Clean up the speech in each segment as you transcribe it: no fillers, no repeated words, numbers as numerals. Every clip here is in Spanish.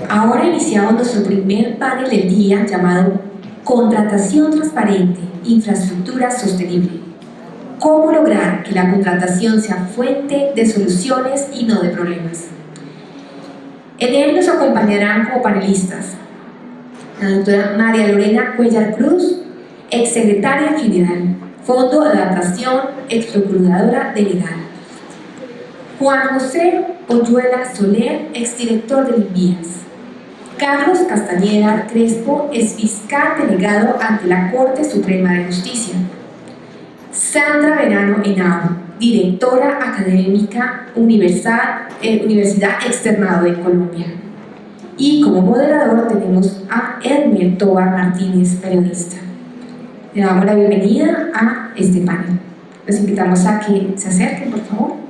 Ahora iniciamos nuestro primer panel del día llamado Contratación Transparente, Infraestructura Sostenible. ¿Cómo lograr que la contratación sea fuente de soluciones y no de problemas? En él nos acompañarán como panelistas la doctora María Lorena Cuellar Cruz, exsecretaria general, Fondo de Adaptación, exprocuradora delegada. Juan José Oyuela Soler, exdirector de Invías. Carlos Castañeda Crespo, exfiscal delegado ante la Corte Suprema de Justicia. Sandra Verano Henao, directora académica Universidad Externado de Colombia. Y como moderador tenemos a Edmer Tobar Martínez, periodista. Le damos la bienvenida a este panel. Los invitamos a que se acerquen, por favor.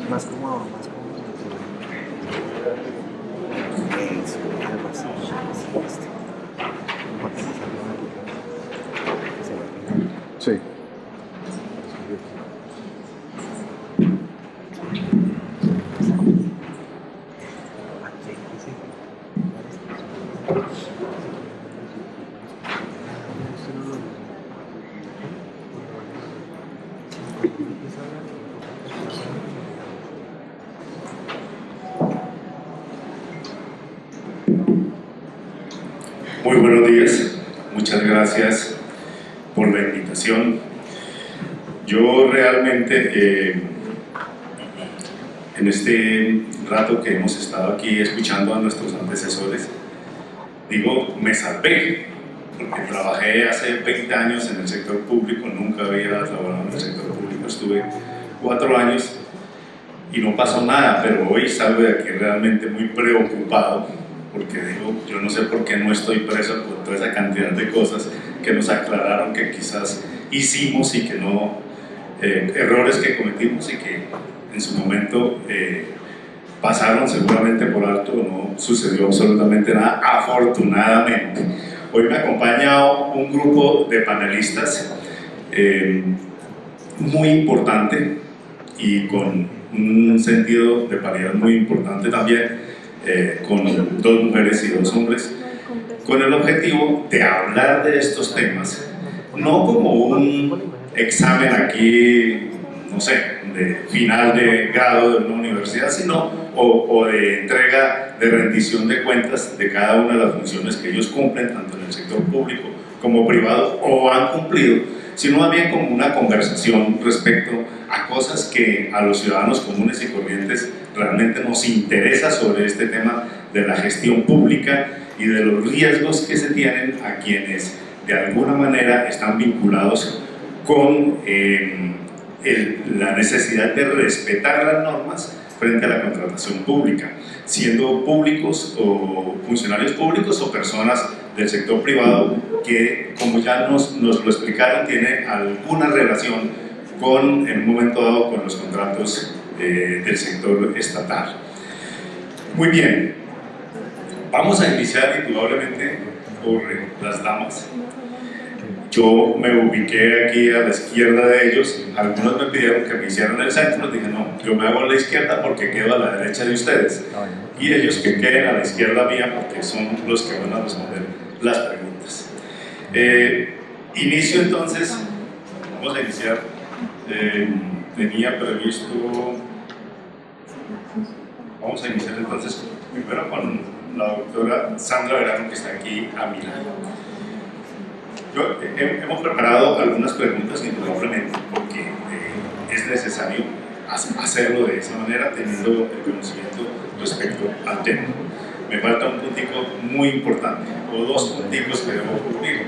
Más cómodo. Sí. Muy buenos días, muchas gracias por la invitación. Yo realmente en este rato que hemos estado aquí escuchando a nuestros antecesores, digo, me salvé, porque trabajé hace 20 años en el sector público, nunca había trabajado en el sector público, estuve 4 años y no pasó nada, pero hoy salgo de aquí realmente muy preocupado, porque digo, yo no sé por qué no estoy preso por toda esa cantidad de cosas que nos aclararon que quizás hicimos y que no, errores que cometimos y que en su momento pasaron seguramente por alto o no sucedió absolutamente nada, afortunadamente. Hoy me acompaña un grupo de panelistas muy importante y con un sentido de paridad muy importante también, con 2 mujeres y 2 hombres, con el objetivo de hablar de estos temas, no como un examen aquí, no sé, de final de grado de una universidad, sino o de entrega de rendición de cuentas de cada una de las funciones que ellos cumplen, tanto en el sector público como privado, o han cumplido, sino más bien como una conversación respecto a cosas que a los ciudadanos comunes y corrientes realmente nos interesa sobre este tema de la gestión pública y de los riesgos que se tienen a quienes de alguna manera están vinculados con la necesidad de respetar las normas frente a la contratación pública, siendo públicos o funcionarios públicos o personas del sector privado que, como ya nos lo explicaron, tiene alguna relación con, en un momento dado, con los contratos del sector estatal. Muy bien, vamos a iniciar indudablemente por las damas. Yo me ubiqué aquí a la izquierda de ellos, algunos me pidieron que me hicieran el centro, dije no, yo me hago a la izquierda porque quedo a la derecha de ustedes, y ellos que queden a la izquierda mía porque son los que van a responder las preguntas. Inicio entonces, vamos a iniciar, tenía previsto, vamos a iniciar entonces primero con la doctora Sandra Verano, que está aquí a mi lado. Hemos preparado algunas preguntas indudablemente porque es necesario hacerlo de esa manera teniendo el conocimiento respecto al tema. Me falta un puntico muy importante, o 2 punticos que debo cubrir.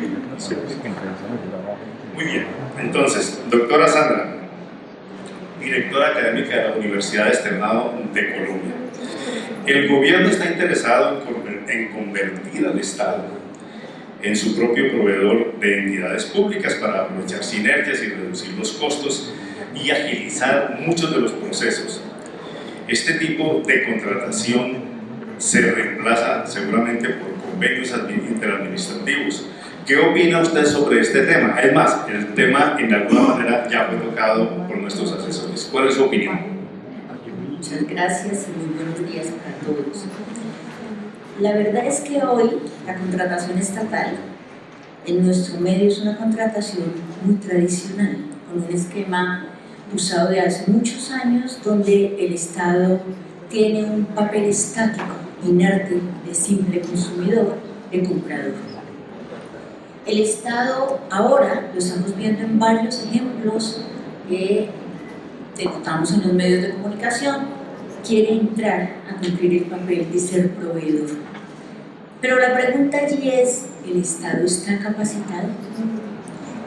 Muy bien, entonces, doctora Sandra, directora académica de la Universidad Externado de Colombia. El gobierno está interesado en convertir al Estado en su propio proveedor de entidades públicas para aprovechar sinergias y reducir los costos y agilizar muchos de los procesos. Este tipo de contratación se reemplaza seguramente por convenios interadministrativos. ¿Qué opina usted sobre este tema? Es más, el tema en alguna manera ya fue tocado por nuestros asesores. ¿Cuál es su opinión? Muchas gracias y muy buenos días para todos. La verdad es que hoy la contratación estatal en nuestro medio es una contratación muy tradicional, con un esquema usado de hace muchos años, donde el Estado tiene un papel estático, inerte, de simple consumidor, de comprador. El Estado ahora, lo estamos viendo en varios ejemplos que notamos en los medios de comunicación, quiere entrar a cumplir el papel de ser proveedor. Pero la pregunta allí es, ¿el Estado está capacitado?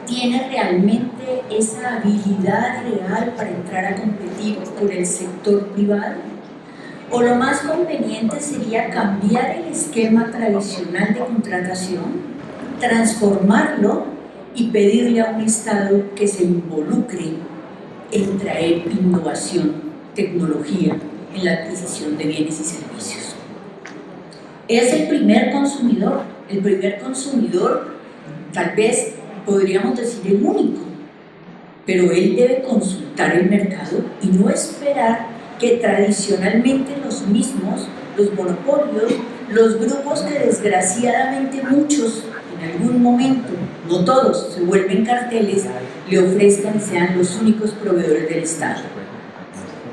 ¿Tiene realmente esa habilidad real para entrar a competir con el sector privado? ¿O lo más conveniente sería cambiar el esquema tradicional de contratación, transformarlo y pedirle a un Estado que se involucre en traer innovación, tecnología en la adquisición de bienes y servicios? Es el primer consumidor, tal vez podríamos decir el único, pero él debe consultar el mercado y no esperar que tradicionalmente los mismos, los monopolios, los grupos que desgraciadamente muchos en algún momento, no todos, se vuelven carteles, le ofrezcan y sean los únicos proveedores del Estado.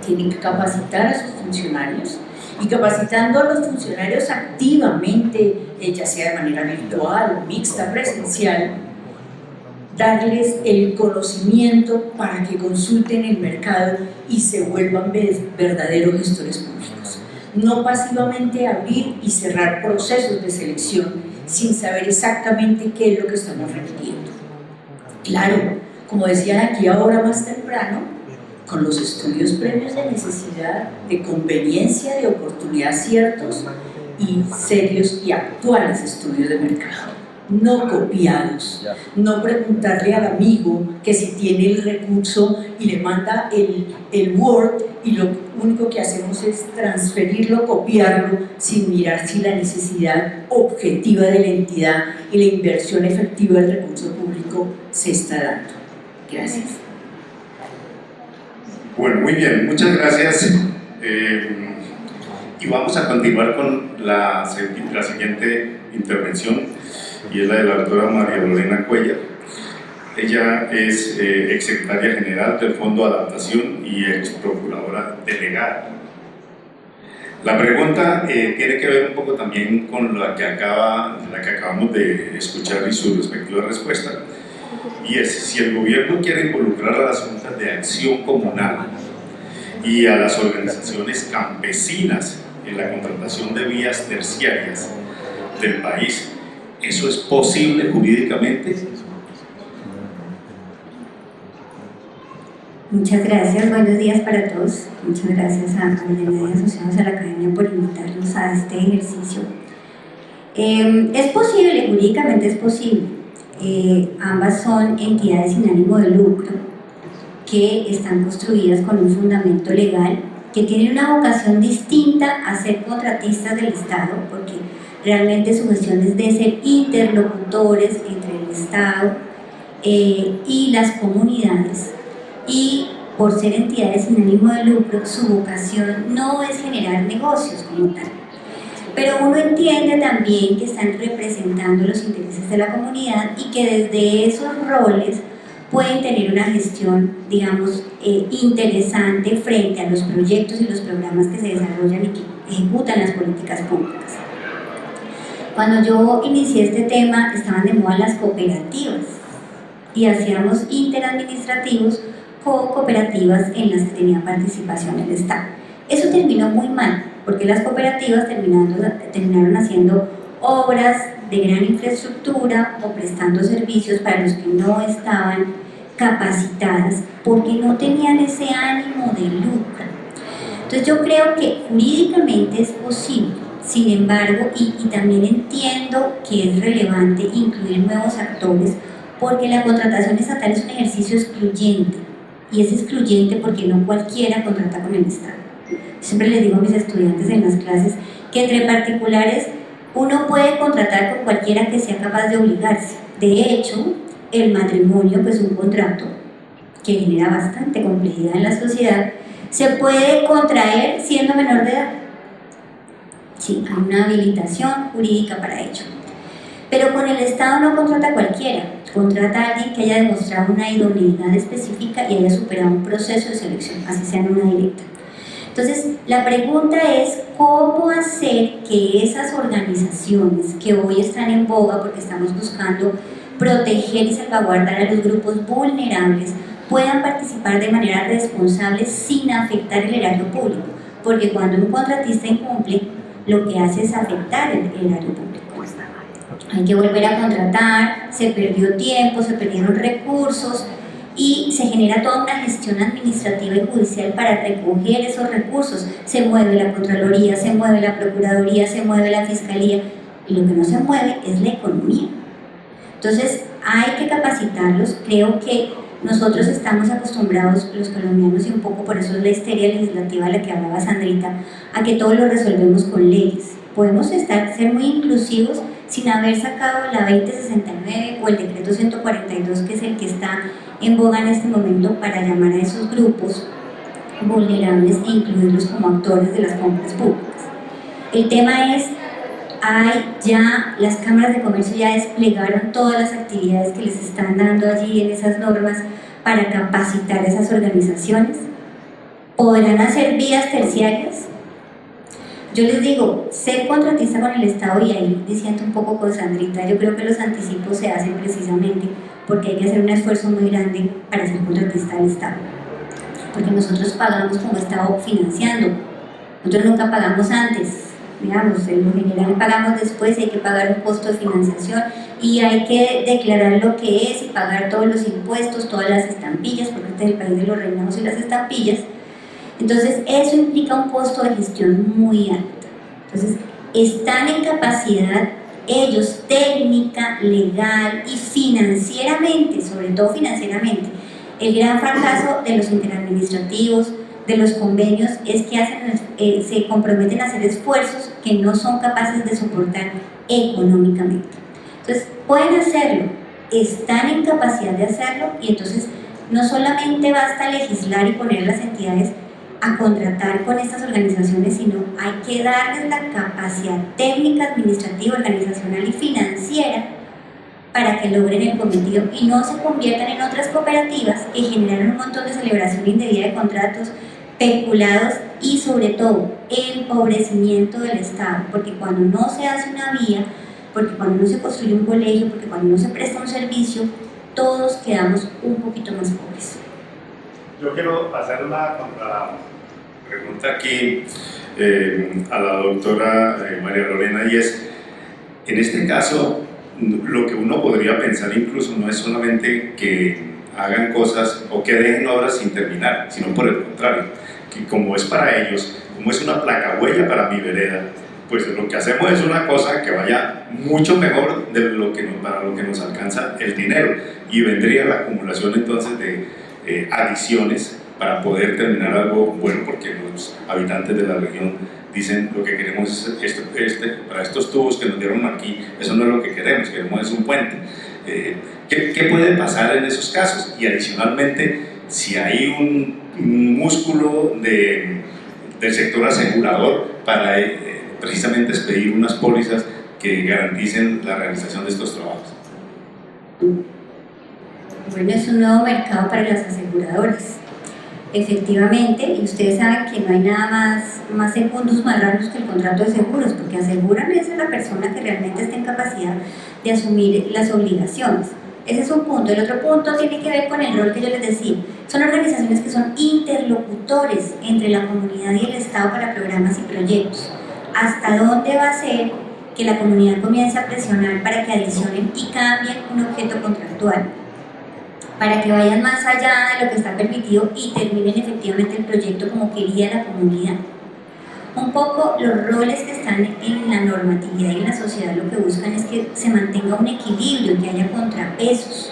Tienen que capacitar a sus funcionarios, y capacitando a los funcionarios activamente, ya sea de manera virtual, mixta, presencial, darles el conocimiento para que consulten el mercado y se vuelvan verdaderos gestores públicos. No pasivamente abrir y cerrar procesos de selección sin saber exactamente qué es lo que estamos requiriendo. Claro, como decían aquí ahora más temprano, con los estudios previos de necesidad, de conveniencia, de oportunidad ciertos y serios y actuales estudios de mercado, no copiados, no preguntarle al amigo que si tiene el recurso y le manda el Word y lo único que hacemos es transferirlo, copiarlo sin mirar si la necesidad objetiva de la entidad y la inversión efectiva del recurso público se está dando. Gracias. Bueno, muy bien, muchas gracias. Y vamos a continuar con la siguiente intervención, y es la de la doctora María Lorena Cuellar. Ella es exsecretaria general del Fondo de Adaptación y ex procuradora delegada. La pregunta tiene que ver un poco también con la que acabamos de escuchar y su respectiva respuesta. Y es, si el gobierno quiere involucrar a las juntas de acción comunal y a las organizaciones campesinas en la contratación de vías terciarias del país, ¿eso es posible jurídicamente? Muchas gracias, buenos días para todos. Muchas gracias a Medios Asociados a la Academia por invitarnos a este ejercicio. Es posible, jurídicamente es posible. Ambas son entidades sin ánimo de lucro que están construidas con un fundamento legal, que tienen una vocación distinta a ser contratistas del Estado, porque realmente su gestión es de ser interlocutores entre el Estado y las comunidades, y por ser entidades sin ánimo de lucro, su vocación no es generar negocios como tal. Pero uno entiende también que están representando los intereses de la comunidad y que desde esos roles pueden tener una gestión, digamos, interesante frente a los proyectos y los programas que se desarrollan y que ejecutan las políticas públicas. Cuando yo inicié este tema, estaban de moda las cooperativas y hacíamos interadministrativos con cooperativas en las que tenía participación el Estado. Eso terminó muy mal, porque las cooperativas terminaron haciendo obras de gran infraestructura o prestando servicios para los que no estaban capacitadas, porque no tenían ese ánimo de lucro. Entonces yo creo que jurídicamente es posible Sin embargo, y también entiendo que es relevante incluir nuevos actores porque la contratación estatal es un ejercicio excluyente, y es excluyente porque no cualquiera contrata con el Estado. Siempre les digo a mis estudiantes en las clases que entre particulares uno puede contratar con cualquiera que sea capaz de obligarse. De hecho, el matrimonio, que es un contrato que genera bastante complejidad en la sociedad, se puede contraer siendo menor de edad. Sí, hay una habilitación jurídica para ello. Pero con el Estado no contrata a cualquiera, contrata a alguien que haya demostrado una idoneidad específica y haya superado un proceso de selección, así sea en una directa. Entonces, la pregunta es cómo hacer que esas organizaciones que hoy están en boga porque estamos buscando proteger y salvaguardar a los grupos vulnerables puedan participar de manera responsable sin afectar el erario público, porque cuando un contratista incumple, lo que hace es afectar el erario público. Hay que volver a contratar, se perdió tiempo, se perdieron recursos y se genera toda una gestión administrativa y judicial para recoger esos recursos. Se mueve la Contraloría, se mueve la Procuraduría, se mueve la Fiscalía, y lo que no se mueve es la economía. Entonces hay que capacitarlos. Creo que nosotros estamos acostumbrados, los colombianos, y un poco por eso es la histeria legislativa de la que hablaba Sandrita, a que todo lo resolvemos con leyes. Podemos ser muy inclusivos sin haber sacado la 2069 o el decreto 142, que es el que está en boga en este momento, para llamar a esos grupos vulnerables e incluirlos como actores de las compras públicas. El tema es, las cámaras de comercio ya desplegaron todas las actividades que les están dando allí en esas normas para capacitar a esas organizaciones. ¿Podrán hacer vías terciarias? Yo les digo, ser contratista con el Estado, y ahí diciendo un poco con Sandrita, yo creo que los anticipos se hacen precisamente porque hay que hacer un esfuerzo muy grande para ser contratista del Estado. Porque nosotros pagamos como Estado financiando, nosotros nunca pagamos antes, digamos, en lo general pagamos después, hay que pagar un costo de financiación y hay que declarar lo que es y pagar todos los impuestos, todas las estampillas, porque este es el país de los reinados y las estampillas. Entonces eso implica un costo de gestión muy alto. Entonces están en capacidad ellos técnica, legal y financieramente, sobre todo financieramente. El gran fracaso de los interadministrativos, de los convenios, es que se comprometen a hacer esfuerzos que no son capaces de soportar económicamente. Entonces pueden hacerlo, están en capacidad de hacerlo, y entonces no solamente basta legislar y poner a las entidades a contratar con estas organizaciones, sino hay que darles la capacidad técnica, administrativa, organizacional y financiera para que logren el cometido y no se conviertan en otras cooperativas que generan un montón de celebración indebida de contratos, peculados y sobre todo empobrecimiento del Estado, porque cuando no se hace una vía, porque cuando no se construye un colegio, porque cuando no se presta un servicio, todos quedamos un poquito más pobres. Yo quiero hacer una pregunta aquí a la doctora María Lorena, y es, en este caso, lo que uno podría pensar incluso no es solamente que hagan cosas o que dejen obras sin terminar, sino por el contrario, que como es para ellos, como es una placa huella para mi vereda, pues lo que hacemos es una cosa que vaya mucho mejor de para lo que nos alcanza el dinero, y vendría la acumulación entonces de adiciones para poder terminar algo bueno, porque los habitantes de la región dicen lo que queremos es para estos tubos que nos dieron aquí, eso no es lo que queremos es un puente. ¿Qué puede pasar en esos casos? Y adicionalmente, si hay un músculo del sector asegurador para precisamente expedir unas pólizas que garanticen la realización de estos trabajos. Bueno, es un nuevo mercado para las aseguradoras. Efectivamente, y ustedes saben que no hay nada más secundus más raros que el contrato de seguros, porque aseguran es a la persona que realmente está en capacidad de asumir las obligaciones. Ese es un punto. El otro punto tiene que ver con el rol que yo les decía. Son organizaciones que son interlocutores entre la comunidad y el Estado para programas y proyectos. ¿Hasta dónde va a ser que la comunidad comience a presionar para que adicionen y cambien un objeto contractual? Para que vayan más allá de lo que está permitido y terminen efectivamente el proyecto como quería la comunidad. Un poco los roles que están en la normatividad y en la sociedad lo que buscan es que se mantenga un equilibrio, que haya contrapesos.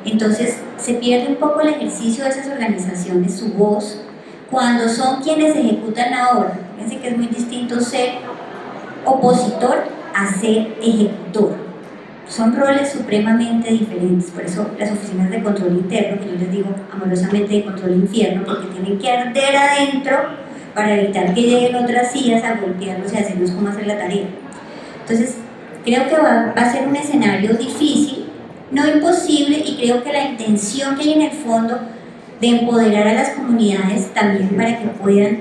Entonces se pierde un poco el ejercicio de esas organizaciones, su voz, cuando son quienes ejecutan la obra. Fíjense que es muy distinto ser opositor a ser ejecutor. Son roles supremamente diferentes, por eso las oficinas de control interno, que yo les digo amorosamente de control infierno, porque tienen que arder adentro para evitar que lleguen otras sillas a golpearlos y a decirnos cómo hacer la tarea. Entonces, creo que va a ser un escenario difícil, no imposible, y creo que la intención que hay en el fondo de empoderar a las comunidades también para que puedan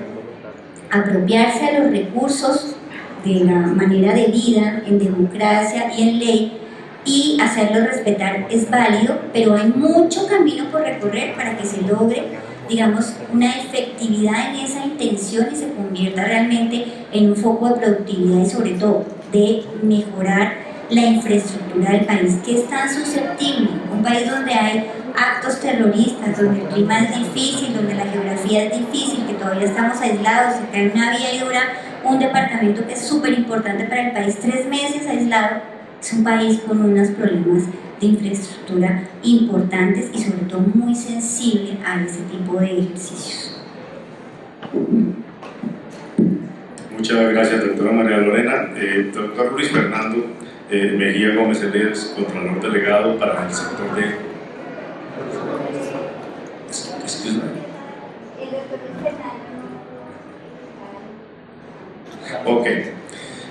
apropiarse a los recursos de la manera de vida, en democracia y en ley, y hacerlo respetar es válido, pero hay mucho camino por recorrer para que se logre, digamos, una efectividad en esa intención y se convierta realmente en un foco de productividad y sobre todo de mejorar la infraestructura del país, que es tan susceptible, un país donde hay actos terroristas, donde el clima es difícil, donde la geografía es difícil, que todavía estamos aislados, se cae una vía y dura un departamento que es súper importante para el país, 3 meses aislado. Es un país con unos problemas de infraestructura importantes y sobre todo muy sensible a ese tipo de ejercicios. Muchas gracias, doctora María Lorena. Doctor Luis Fernando Mejía Gómez, él es Contralor Delegado para el sector de... Ok,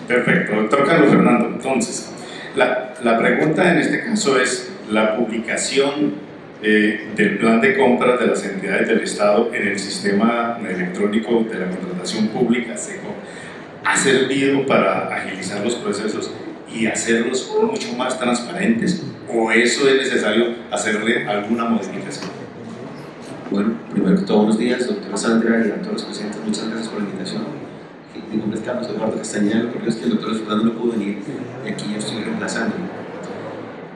perfecto. Doctor Carlos Fernando, entonces, la pregunta en este caso es la publicación del plan de compras de las entidades del Estado en el sistema electrónico de la contratación pública, SECO, ¿ha servido para agilizar los procesos y hacerlos mucho más transparentes? ¿O eso es necesario hacerle alguna modificación? Bueno, primero que todo, buenos días, doctora Sandra y a todos los presentes, muchas gracias por la invitación. Mi nombre es Carlos Eduardo Castañeda, lo que es que el doctor Fernando no pudo venir y aquí yo estoy reemplazando.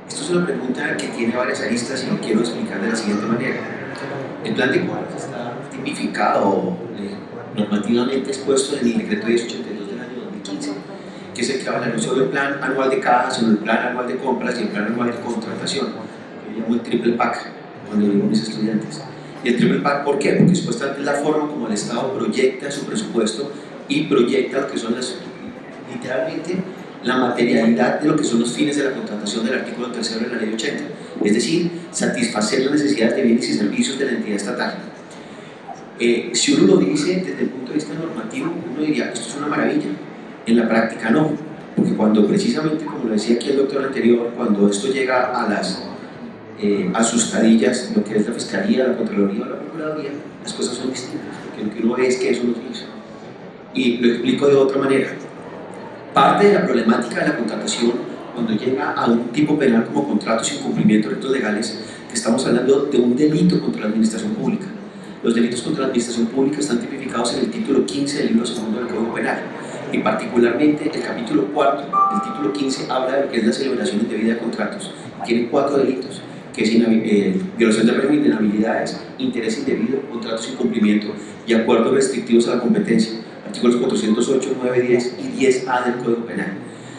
Esto es una pregunta que tiene varias aristas y lo quiero explicar de la siguiente manera. El plan de compras está tipificado, normativamente expuesto en el decreto 1082 del año 2015, que es el que habla no solo del plan anual de caja, sino del plan anual de compras y el plan anual de contratación, que yo llamo el triple PAC cuando digo a mis estudiantes. Y el triple PAC, ¿por qué? Porque supuestamente es la forma como el Estado proyecta su presupuesto y proyecta lo que son literalmente la materialidad de lo que son los fines de la contratación del artículo 3 de la ley 80, es decir, satisfacer las necesidades de bienes y servicios de la entidad estatal. Si uno lo dice desde el punto de vista normativo, uno diría que esto es una maravilla. En la práctica no, porque cuando precisamente, como lo decía aquí el doctor anterior, cuando esto llega a sus cadillas, lo que es la Fiscalía, la Contraloría o la Procuraduría, las cosas son distintas, porque lo que uno ve es que eso no hizo. Y lo explico de otra manera. Parte de la problemática de la contratación, cuando llega a un tipo penal como contratos sin cumplimiento de retos legales, que estamos hablando de un delito contra la administración pública. Los delitos contra la administración pública están tipificados en el título 15 del libro segundo del Código Penal, y particularmente el capítulo 4 del título 15 habla de lo que es la celebración indebida de contratos. Tiene 4 delitos, que es violación del régimen de inhabilidades, interés indebido, contratos sin cumplimiento y acuerdos restrictivos a la competencia, artículos 408, 9, 10 y 10A del Código Penal.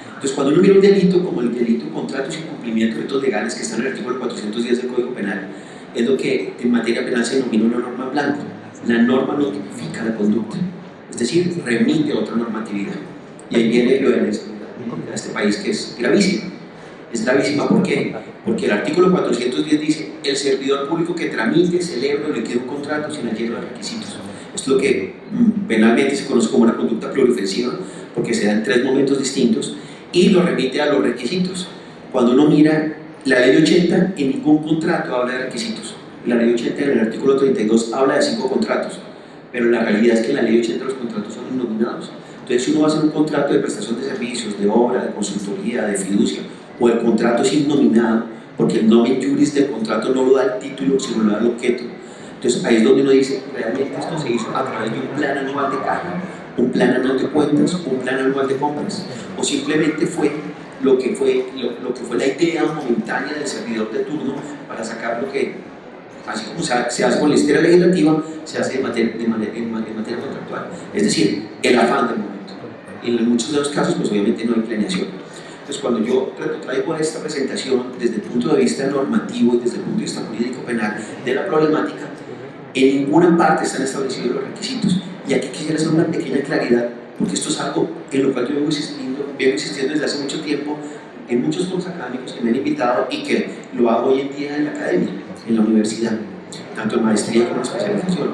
Entonces, cuando uno mira un delito como el delito contratos sin cumplimiento de retos legales, que está en el artículo 410 del Código Penal, es lo que en materia penal se denomina una norma blanca. La norma no tipifica la conducta, es decir, remite a otra normatividad. Y ahí viene lo de este país, que es gravísima. Es gravísima, ¿por qué? Porque el artículo 410 dice: el servidor público que tramite, celebre o liquide un contrato sin el lleno de requisitos. Esto es lo que penalmente se conoce como una conducta pluriofensiva, porque se da en 3 momentos distintos y lo remite a los requisitos. Cuando uno mira la ley 80, en ningún contrato habla de requisitos. La ley 80 en el artículo 32 habla de 5 contratos, pero la realidad es que en la ley 80 los contratos son innominados. Entonces, si uno va a hacer un contrato de prestación de servicios, de obra, de consultoría, de fiducia, o el contrato es innominado, porque el nomen juris del contrato no lo da el título, sino lo da el objeto. Entonces, ahí es donde uno dice: realmente esto se hizo a través de un plan anual de caja, un plan anual de cuentas, un plan anual de compras, o simplemente fue lo que fue la idea momentánea del servidor de turno para sacar lo que, así como se hace con la esfera legislativa, se hace en materia contractual. Es decir, el afán del momento. En muchos de los casos, pues obviamente no hay planeación. Entonces, cuando yo traigo esta presentación desde el punto de vista normativo y desde el punto de vista jurídico-penal de la problemática, en ninguna parte están establecidos los requisitos. Y aquí quisiera hacer una pequeña claridad, porque esto es algo en lo cual yo vengo insistiendo desde hace mucho tiempo en muchos foros académicos que me han invitado y que lo hago hoy en día en la academia, en la universidad, tanto en maestría como en especialización.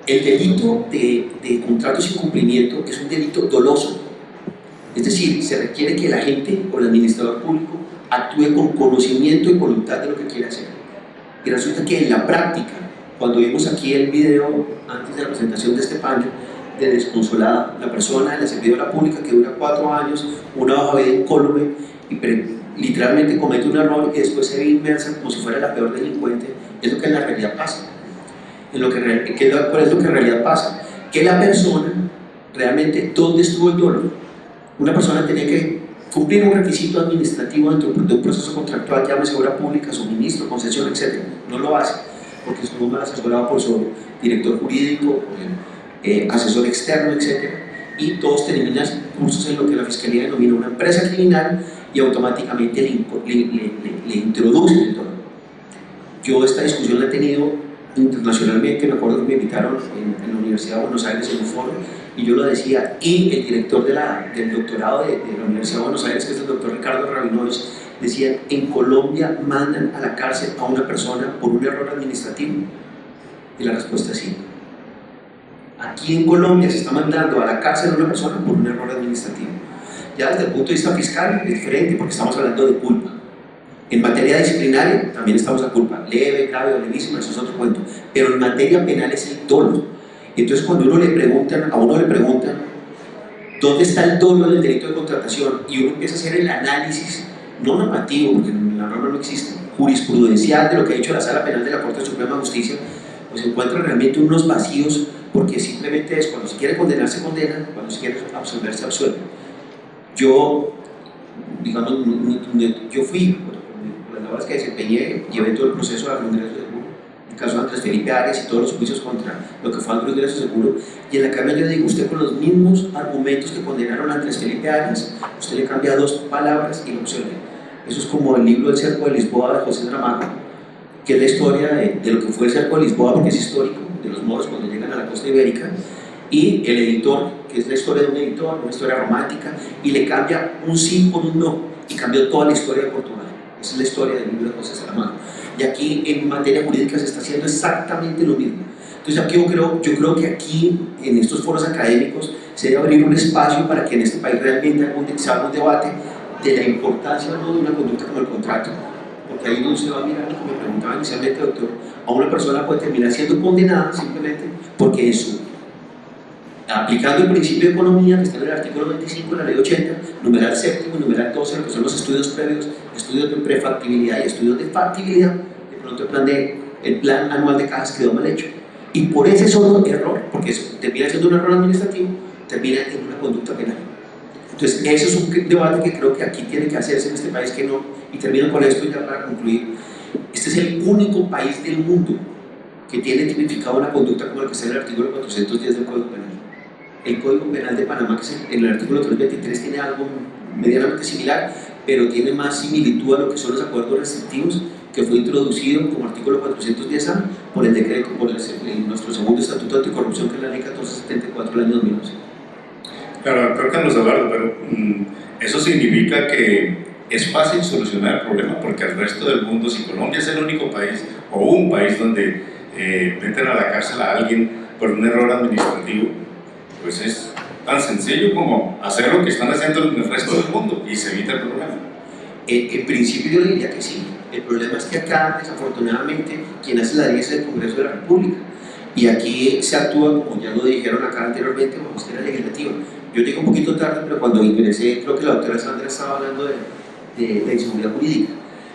El delito de contrato sin cumplimiento es un delito doloso, es decir, se requiere que el agente o el administrador público actúe con conocimiento y voluntad de lo que quiere hacer. Y resulta que en la práctica, cuando vimos aquí el video antes de la presentación de este panel, de desconsolada, la persona, la servidora pública que dura 4 años, una hoja de vida incólume y literalmente comete un error y después se ve inmersa como si fuera la peor delincuente, es lo que en la realidad pasa. ¿Cuál es lo que en realidad pasa? Que la persona realmente, ¿dónde estuvo el dolor? Una persona tenía que cumplir un requisito administrativo dentro de un proceso contractual, llámese obra pública, suministro, concesión, etc. No lo hace, porque estuvo mal asesorado por su director jurídico, asesor externo, etc. Y todos terminan cursos en lo que la Fiscalía denomina una empresa criminal y automáticamente le introducen el dolor. Yo esta discusión la he tenido internacionalmente, me acuerdo que me invitaron en la Universidad de Buenos Aires en un foro y yo lo decía, y el director del doctorado de la Universidad de Buenos Aires, que es el doctor Ricardo Rabinovich, decía, en Colombia mandan a la cárcel a una persona por un error administrativo. Y la respuesta es sí. Aquí en Colombia se está mandando a la cárcel a una persona por un error administrativo. Ya desde el punto de vista fiscal es diferente porque estamos hablando de culpa. En materia disciplinaria también estamos a culpa, leve, grave o levísima, eso es otro cuento. Pero en materia penal es el dolo. Entonces cuando a uno le preguntan dónde está el dolo del delito de contratación y uno empieza a hacer el análisis, no normativo, porque en la norma no existe, jurisprudencial de lo que ha dicho la Sala Penal de la Corte Suprema de Justicia, pues encuentra realmente unos vacíos, porque simplemente es cuando se quiere condenar se condena, cuando se quiere absolver se absuelve. Yo, digamos, yo fui, por las labores que desempeñé, llevé todo el proceso de Agroingreso Seguro, el caso de Andrés Felipe Arias y todos los juicios contra lo que fue Agroingreso Seguro, y en la Cámara yo digo, usted con los mismos argumentos que condenaron a Andrés Felipe Arias, usted le cambia 2 palabras y lo absuelve. Eso es como el libro El Cerco de Lisboa de José Dramago, que es la historia de lo que fue el Cerco de Lisboa, porque es histórico, de los moros cuando llegan a la costa ibérica, y el editor, que es la historia de un editor, una historia romántica, y le cambia un sí por un no, y cambió toda la historia de Portugal. Esa es la historia del libro de José Saramago. Y aquí en materia jurídica se está haciendo exactamente lo mismo. Entonces aquí yo creo que aquí, en estos foros académicos, se debe abrir un espacio para que en este país realmente se haga un debate de la importancia o no de una conducta como el contrato. Porque ahí no se va a mirar, como me preguntaba inicialmente, doctor, a una persona puede terminar siendo condenada simplemente porque eso, aplicando el principio de economía que está en el artículo 25 de la ley 80, numeral 7 y numeral 12, que son los estudios previos, estudios de prefactibilidad y estudios de factibilidad, de pronto el plan anual de cajas quedó mal hecho. Y por ese solo error, porque eso termina siendo un error administrativo, termina en una conducta penal. Entonces, ese es un debate que creo que aquí tiene que hacerse en este país, que no, y termino con esto ya para concluir. Este es el único país del mundo que tiene tipificado una conducta como la que está en el artículo 410 del Código Penal. El Código Penal de Panamá, que es en el artículo 323, tiene algo medianamente similar, pero tiene más similitud a lo que son los acuerdos restrictivos, que fue introducido como artículo 410A por el decreto, por nuestro segundo estatuto anticorrupción, que es la ley 1474 del año 2011. Claro, doctor Carlos Eduardo, pero eso significa que es fácil solucionar el problema, porque el resto del mundo, si Colombia es el único país o un país donde meten a la cárcel a alguien por un error administrativo, pues es tan sencillo como hacer lo que están haciendo en el resto del mundo y se evita el problema. En principio yo diría que sí. El problema es que acá, desafortunadamente, quien hace la ley es el Congreso de la República, y aquí se actúa, como ya lo dijeron acá anteriormente, como esfera legislativa. Yo llegué un poquito tarde, pero cuando ingresé, creo que la doctora Sandra estaba hablando de la inseguridad jurídica.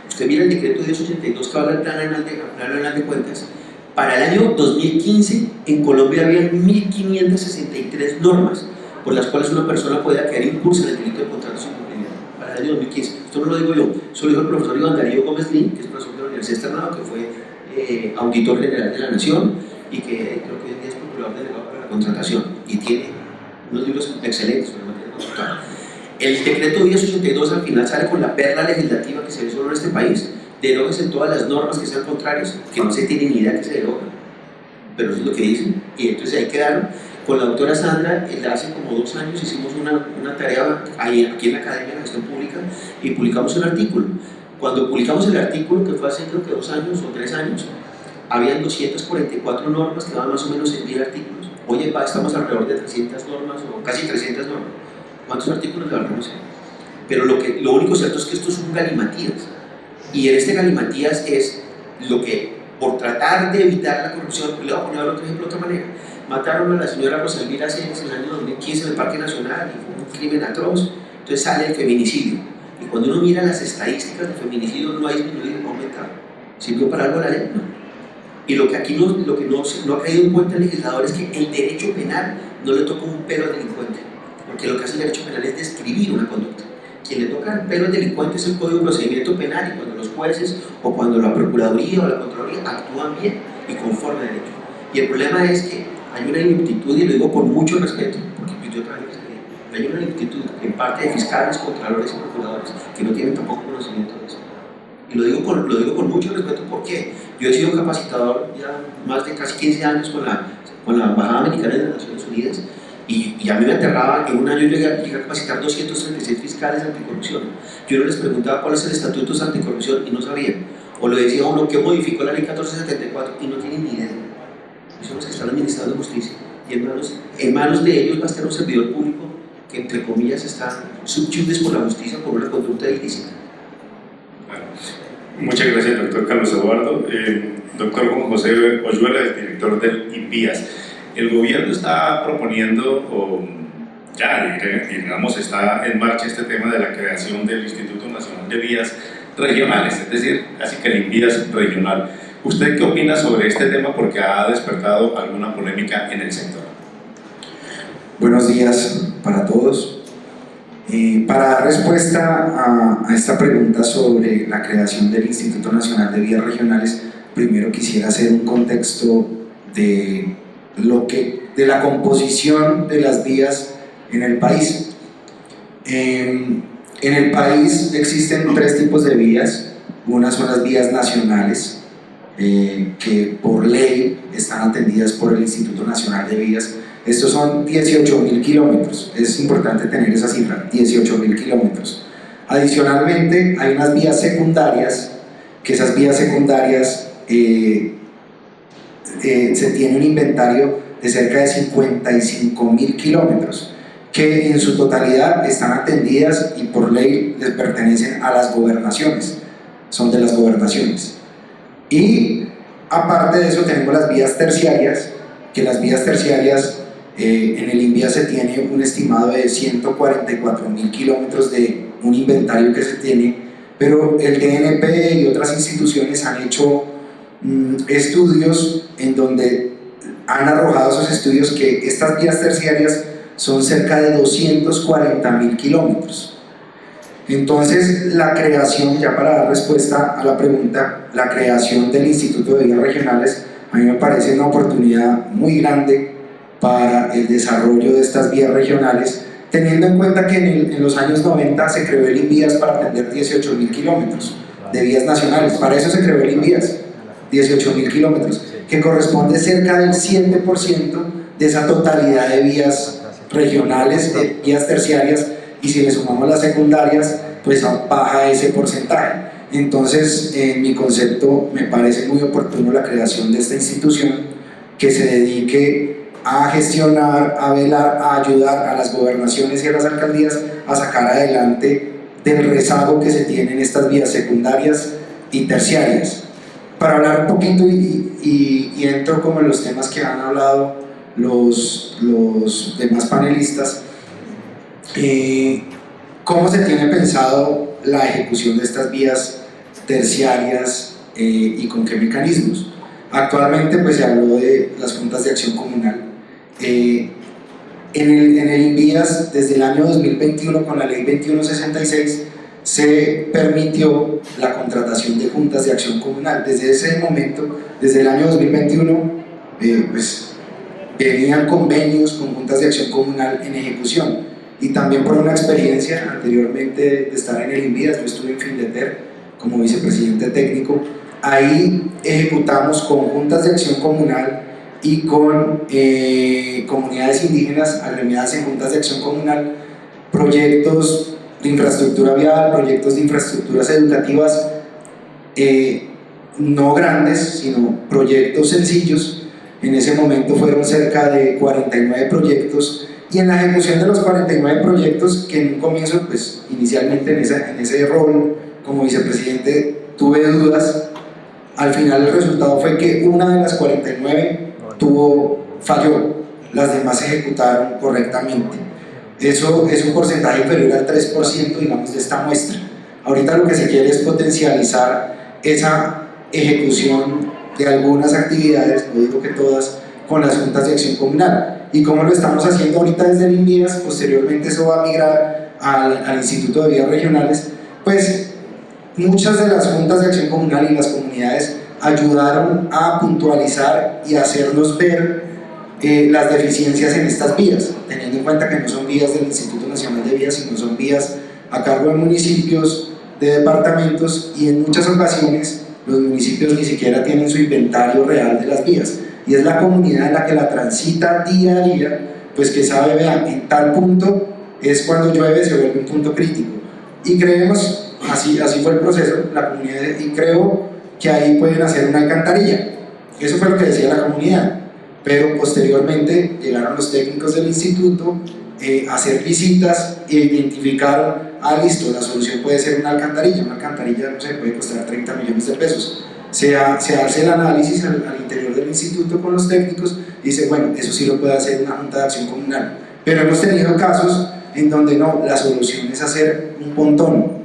Usted mira el decreto 1082 que habla del plan anual de cuentas. Para el año 2015, en Colombia había 1.563 normas por las cuales una persona podía quedar impulsa en el delito de contrato sin cumplimiento. Para el año 2015. Esto no lo digo yo, eso lo dijo el profesor Iván Darío Gómez Lin, que es profesor de la Universidad Externado, que fue auditor general de la Nación y que creo que hoy en día es procurador delegado para la contratación. y tiene unos libros excelentes sobre materia conceptual. El decreto 1082 al final sale con la perla legislativa que se ve solo en este país: deróguense todas las normas que sean contrarias, que no se tiene ni idea que se derogan, pero eso es lo que dicen, y entonces ahí quedaron. Con la doctora Sandra, hace como 2 años hicimos una tarea aquí en la Academia de Gestión Pública y publicamos un artículo. Cuando publicamos el artículo, que fue hace creo que 2 años o 3 años, habían 244 normas que daban más o menos en 1000 artículos. Hoy estamos alrededor de 300 normas o casi 300 normas. ¿Cuántos artículos? La verdad no sé. Pero lo único cierto es que esto es un galimatías. Y en este galimatías es lo que, por tratar de evitar la corrupción, le voy a poner otro ejemplo de otra manera. Mataron a la señora Rosalvira Sáenz en el año 2015 en el Parque Nacional y fue un crimen atroz. Entonces sale el feminicidio. Y cuando uno mira las estadísticas del feminicidio, no ha disminuido, no ha aumentado. ¿Sirvió para algo la ley? No. Y lo que aquí no ha caído en cuenta el legislador es que el derecho penal no le toca un pelo al delincuente, porque lo que hace el derecho penal es describir una conducta. Quien le toca el pelo al delincuente es el Código de Procedimiento Penal, y cuando los jueces o cuando la Procuraduría o la Contraloría actúan bien y conforme al derecho. Y el problema es que hay una ineptitud, y lo digo con mucho respeto, porque yo trabajé en esa ley, hay una ineptitud en parte de fiscales, contralores y procuradores que no tienen tampoco conocimiento de eso. Y lo digo con mucho respeto porque yo he sido capacitador ya más de casi 15 años con la Embajada Americana de las Naciones Unidas, y a mí me aterraba que en un año llegué a capacitar 236 fiscales anticorrupción. Yo no les preguntaba cuál es el estatuto de anticorrupción y no sabían, o le decía a uno que modificó la ley 1474 y no tienen ni idea. Y son los que están administrando justicia, y en manos de ellos va a estar un servidor público que, entre comillas, está subjudice por la justicia por una conducta ilícita. Bueno, muchas gracias, doctor Carlos Eduardo. Doctor Juan José Oyuela, el director del INVIAS. El gobierno está proponiendo, o ya digamos está en marcha este tema de la creación del Instituto Nacional de Vías Regionales, es decir, así que el INVIAS regional. ¿Usted qué opina sobre este tema? Porque ha despertado alguna polémica en el sector. Buenos días para todos. Para dar respuesta a esta pregunta sobre la creación del Instituto Nacional de Vías Regionales, primero quisiera hacer un contexto de la composición de las vías en el país. En el país existen 3 tipos de vías. Unas son las vías nacionales, que por ley están atendidas por el Instituto Nacional de Vías. Estos son 18.000 kilómetros, es importante tener esa cifra, 18.000 kilómetros. Adicionalmente hay unas vías secundarias, que esas vías secundarias se tiene un inventario de cerca de 55.000 kilómetros, que en su totalidad están atendidas y por ley les pertenecen a las gobernaciones, son de las gobernaciones. Y aparte de eso tenemos las vías terciarias, que las vías terciarias en el INVIAS se tiene un estimado de 144.000 kilómetros de un inventario que se tiene, pero el DNP y otras instituciones han hecho estudios en donde han arrojado esos estudios que estas vías terciarias son cerca de 240.000 kilómetros. Entonces, la creación, ya para dar respuesta a la pregunta, la creación del Instituto de Vías Regionales a mí me parece una oportunidad muy grande para el desarrollo de estas vías regionales, teniendo en cuenta que en los años 90 se creó el INVIAS para atender 18.000 kilómetros de vías nacionales. Para eso se creó el INVIAS, 18.000 kilómetros, que corresponde cerca del 7% de esa totalidad de vías regionales, de vías terciarias, y si le sumamos las secundarias, pues baja ese porcentaje. Entonces, en mi concepto, me parece muy oportuno la creación de esta institución que se dedique a gestionar, a velar, a ayudar a las gobernaciones y a las alcaldías a sacar adelante del rezago que se tiene en estas vías secundarias y terciarias. Para hablar un poquito y entro como en los temas que han hablado los demás panelistas, ¿cómo se tiene pensado la ejecución de estas vías terciarias y con qué mecanismos? Actualmente pues se habló de las juntas de acción comunal. En el INVIAS, desde el año 2021, con la ley 2166, se permitió la contratación de juntas de acción comunal. Desde ese momento, desde el año 2021, pues venían convenios con juntas de acción comunal en ejecución, y también por una experiencia anteriormente de estar en el INVIAS. Yo estuve en Findeter como vicepresidente técnico. Ahí ejecutamos con juntas de acción comunal y con comunidades indígenas agremiadas en juntas de acción comunal proyectos de infraestructura vial, proyectos de infraestructuras educativas, no grandes, sino proyectos sencillos. En ese momento fueron cerca de 49 proyectos, y en la ejecución de los 49 proyectos, que en un comienzo, pues inicialmente en ese rol como vicepresidente tuve dudas, al final el resultado fue que una de las 49 falló, las demás se ejecutaron correctamente. Eso es un porcentaje inferior al 3%, digamos, de esta muestra. Ahorita lo que se quiere es potencializar esa ejecución de algunas actividades, no digo que todas, con las juntas de acción comunal. Y como lo estamos haciendo ahorita desde el INVIAS, posteriormente eso va a migrar al Instituto de Vías Regionales, pues muchas de las juntas de acción comunal y las comunidades ayudaron a puntualizar y hacernos ver las deficiencias en estas vías, teniendo en cuenta que no son vías del Instituto Nacional de Vías, sino son vías a cargo de municipios, de departamentos, y en muchas ocasiones los municipios ni siquiera tienen su inventario real de las vías, y es la comunidad la que la transita día a día, pues que sabe, vean, en tal punto es cuando llueve, se vuelve un punto crítico. Y creemos, así fue el proceso, la comunidad, y creo que ahí pueden hacer una alcantarilla. Eso fue lo que decía la comunidad, pero posteriormente llegaron los técnicos del instituto a hacer visitas e identificaron, listo, la solución puede ser una alcantarilla, no sé, puede costar 30 millones de pesos. Se hace el análisis al interior del instituto con los técnicos y dice, bueno, eso sí lo puede hacer una junta de acción comunal. Pero hemos tenido casos en donde no, la solución es hacer un pontón,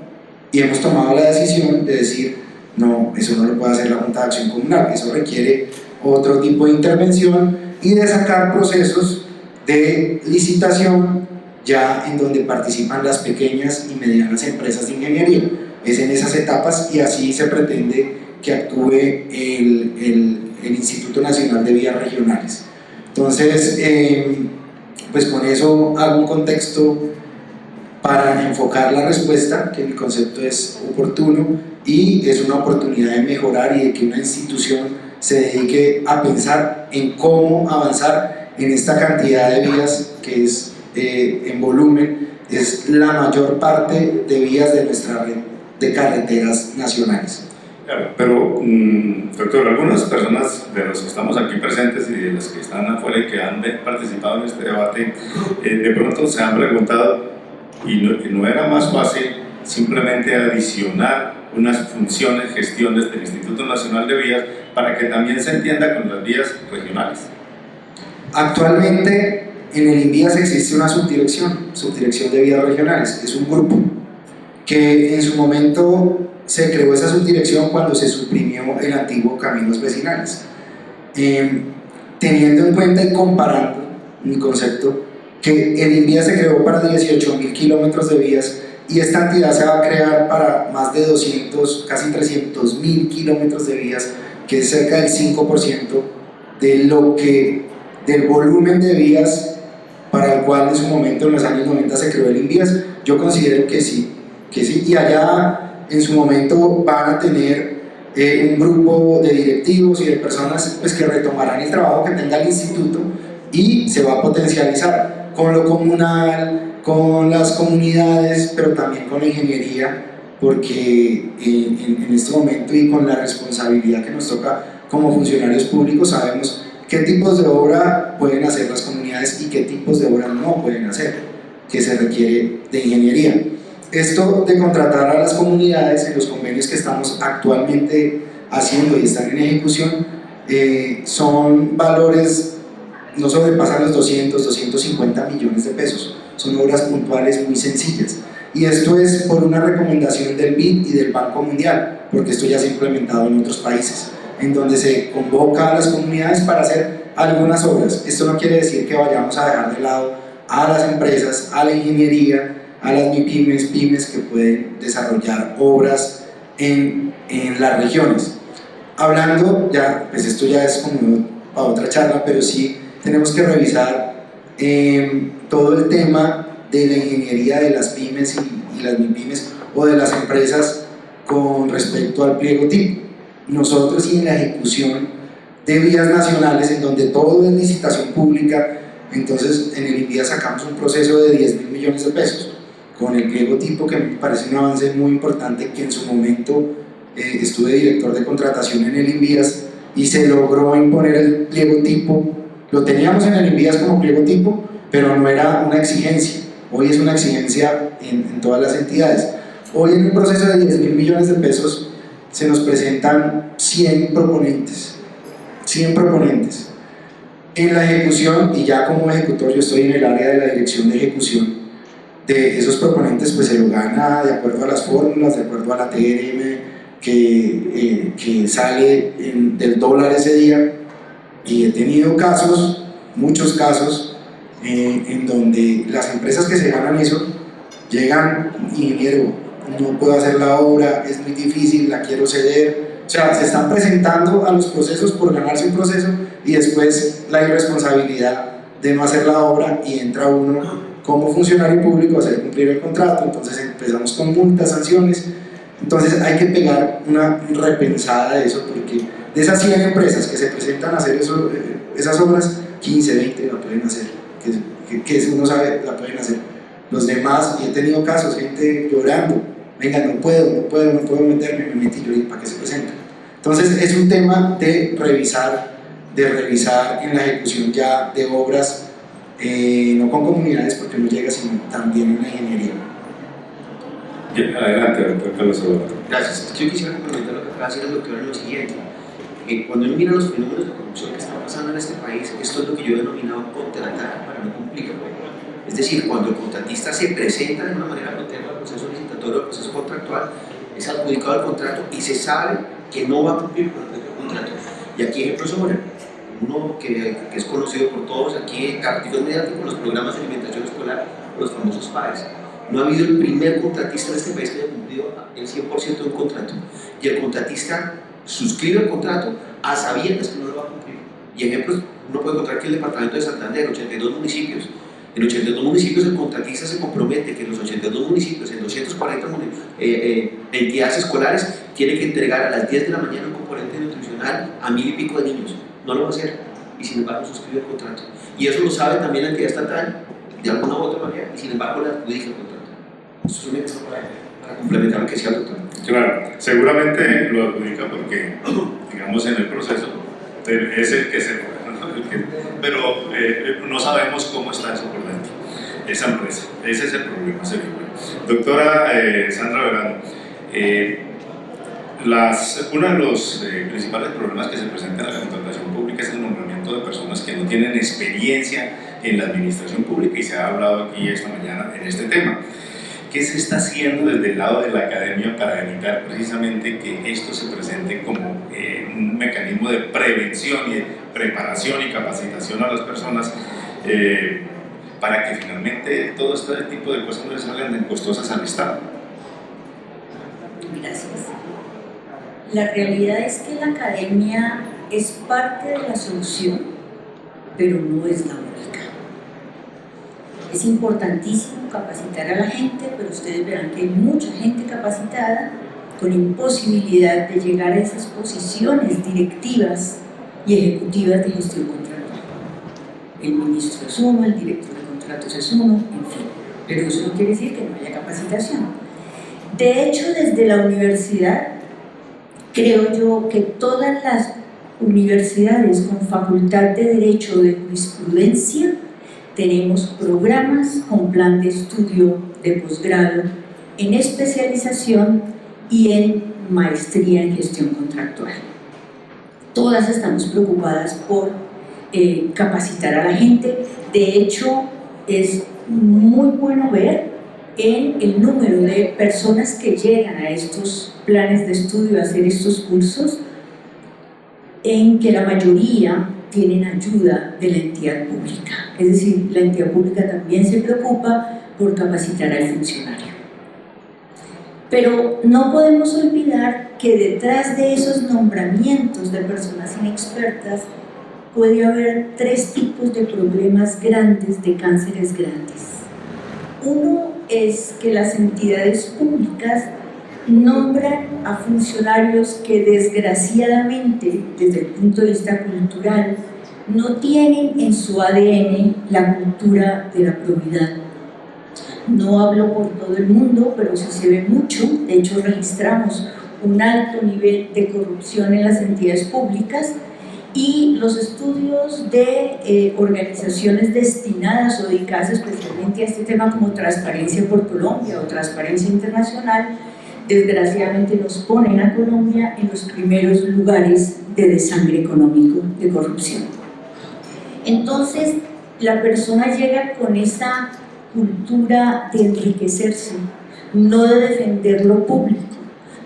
y hemos tomado la decisión de decir, no, eso no lo puede hacer la junta de acción comunal, eso requiere otro tipo de intervención y de sacar procesos de licitación ya en donde participan las pequeñas y medianas empresas de ingeniería. Es en esas etapas, y así se pretende que actúe el Instituto Nacional de Vías Regionales. Entonces, pues con eso hago un contexto para enfocar la respuesta, que mi concepto es oportuno y es una oportunidad de mejorar y de que una institución se dedique a pensar en cómo avanzar en esta cantidad de vías que es en volumen, es la mayor parte de vías de nuestra red de carreteras nacionales. Claro, pero doctor, algunas personas de los que estamos aquí presentes y de los que están afuera y que han participado en este debate, de pronto se han preguntado, ¿y no era más fácil simplemente adicionar unas funciones, gestiones del Instituto Nacional de Vías para que también se entienda con las vías regionales? Actualmente en el INVIAS existe una subdirección de vías regionales, es un grupo que en su momento se creó esa subdirección cuando se suprimió el antiguo Caminos Vecinales, teniendo en cuenta y comparando mi concepto que el INVIAS se creó para 18.000 kilómetros de vías y esta entidad se va a crear para más de 200, casi 300.000 kilómetros de vías, que es cerca del 5% del volumen de vías para el cual en su momento en los años 90 se creó el INVIAS. Yo considero que sí, y allá en su momento van a tener un grupo de directivos y de personas pues, que retomarán el trabajo que tenga el instituto y se va a potencializar con lo comunal, con las comunidades, pero también con la ingeniería, porque en este momento y con la responsabilidad que nos toca como funcionarios públicos sabemos qué tipos de obra pueden hacer las comunidades y qué tipos de obra no pueden hacer, que se requiere de ingeniería. Esto de contratar a las comunidades en los convenios que estamos actualmente haciendo y están en ejecución son valores, no sobrepasan los 250 millones de pesos, son obras puntuales muy sencillas, y esto es por una recomendación del BID y del Banco Mundial, porque esto ya se ha implementado en otros países, en donde se convoca a las comunidades para hacer algunas obras. Esto no quiere decir que vayamos a dejar de lado a las empresas, a la ingeniería, a las pymes que pueden desarrollar obras en las regiones. Hablando, ya, pues esto ya es como para otra charla, pero sí tenemos que revisar todo el tema de la ingeniería de las pymes y las MIPYMES o de las empresas con respecto al pliego tipo. Nosotros y en la ejecución de vías nacionales en donde todo es licitación pública, entonces en el INVIA sacamos un proceso de 10.000 millones de pesos con el pliego tipo, que me parece un avance muy importante, que en su momento estuve director de contratación en el INVIAS y se logró imponer el pliego tipo. Lo teníamos en el INVIAS como pliego tipo, pero no era una exigencia. Hoy es una exigencia en todas las entidades. Hoy en un proceso de 10.000 millones de pesos se nos presentan 100 proponentes. 100 proponentes. En la ejecución, y ya como ejecutor yo estoy en el área de la dirección de ejecución, de esos proponentes pues se lo gana de acuerdo a las fórmulas, de acuerdo a la TRM que sale del dólar ese día, y he tenido casos, muchos casos, en donde las empresas que se ganan eso llegan: ingeniero, no puedo hacer la obra, es muy difícil, la quiero ceder. O sea, se están presentando a los procesos por ganarse un proceso y después la irresponsabilidad de no hacer la obra, y entra uno como funcionario público a hacer cumplir el contrato. Entonces empezamos con multas, sanciones. Entonces hay que pegar una repensada de eso, porque de esas 100 empresas que se presentan a hacer esas obras, 15, 20 la pueden hacer, que uno sabe la pueden hacer. Los demás, y he tenido casos, gente llorando: venga, no puedo meterme, me metí yo, ¿y para qué se presentan? Entonces es un tema de revisar en la ejecución ya de obras, no con comunidades, porque no llega, sino también en la ingeniería. Adelante, doctor Carlos Eduardo. Gracias. Yo quisiera complementar lo que acaba de decir el doctor en lo siguiente. Cuando uno mira los fenómenos de corrupción que están pasando en este país, esto es lo que yo he denominado contratar para no cumplir. Es decir, cuando el contratista se presenta de una manera alterna al proceso licitatorio, al proceso contractual, es adjudicado el contrato y se sabe que no va a cumplir con el contrato. Y aquí ejemplos sobre uno que es conocido por todos aquí, Cartillos mediante con los programas de alimentación escolar, los famosos PAES. No ha habido el primer contratista en este país que haya cumplido el 100% de un contrato. Y el contratista suscribe el contrato a sabiendas que no lo va a cumplir. Y ejemplos, uno puede encontrar que el departamento de Santander, 82 municipios. En 82 municipios el contratista se compromete que en los 82 municipios, en 240 entidades escolares, tiene que entregar a las 10 de la mañana un componente nutricional a 1.000 y pico de niños. No lo va a hacer, y sin embargo suscribe el contrato. Y eso lo sabe también la entidad estatal, de alguna u otra manera, y sin embargo le adjudica el contrato. Eso es un ejemplo para complementar lo que decía el doctor. Claro, seguramente lo adjudica porque, digamos, en el proceso es el que se ¿no? Pero no sabemos cómo está eso por dentro, esa empresa. Ese es el problema, Doctora Sandra Verano, uno de los principales problemas que se presentan en la contratación pública es el nombramiento de personas que no tienen experiencia en la administración pública, y se ha hablado aquí esta mañana en este tema. ¿Qué se está haciendo desde el lado de la academia para evitar precisamente que esto se presente como un mecanismo de prevención y de preparación y capacitación a las personas, para que finalmente todo este tipo de cosas no les salgan costosas al Estado? Gracias. La realidad es que la academia es parte de la solución, pero no es la única. Es importantísimo capacitar a la gente, pero ustedes verán que hay mucha gente capacitada con imposibilidad de llegar a esas posiciones directivas y ejecutivas de gestión contractual. El ministro es uno, el director de contratos es uno, en fin. Pero eso no quiere decir que no haya capacitación. De hecho, desde la universidad, creo yo que todas las universidades con facultad de Derecho o de Jurisprudencia tenemos programas con plan de estudio de posgrado en especialización y en maestría en gestión contractual. Todas estamos preocupadas por capacitar a la gente. De hecho, es muy bueno ver en el número de personas que llegan a estos planes de estudio, a hacer estos cursos, en que la mayoría tienen ayuda de la entidad pública. Es decir, la entidad pública también se preocupa por capacitar al funcionario. Pero no podemos olvidar que detrás de esos nombramientos de personas inexpertas puede haber 3 tipos de problemas grandes, de cánceres grandes. Uno es que las entidades públicas nombran a funcionarios que desgraciadamente, desde el punto de vista cultural, no tienen en su ADN la cultura de la probidad. No hablo por todo el mundo, pero sí se ve mucho. De hecho, registramos un alto nivel de corrupción en las entidades públicas, y los estudios de organizaciones destinadas o dedicadas especialmente a este tema, como Transparencia por Colombia o Transparencia Internacional, desgraciadamente nos ponen a Colombia en los primeros lugares de desangre económico, de corrupción. Entonces, la persona llega con esa cultura de enriquecerse, no de defender lo público,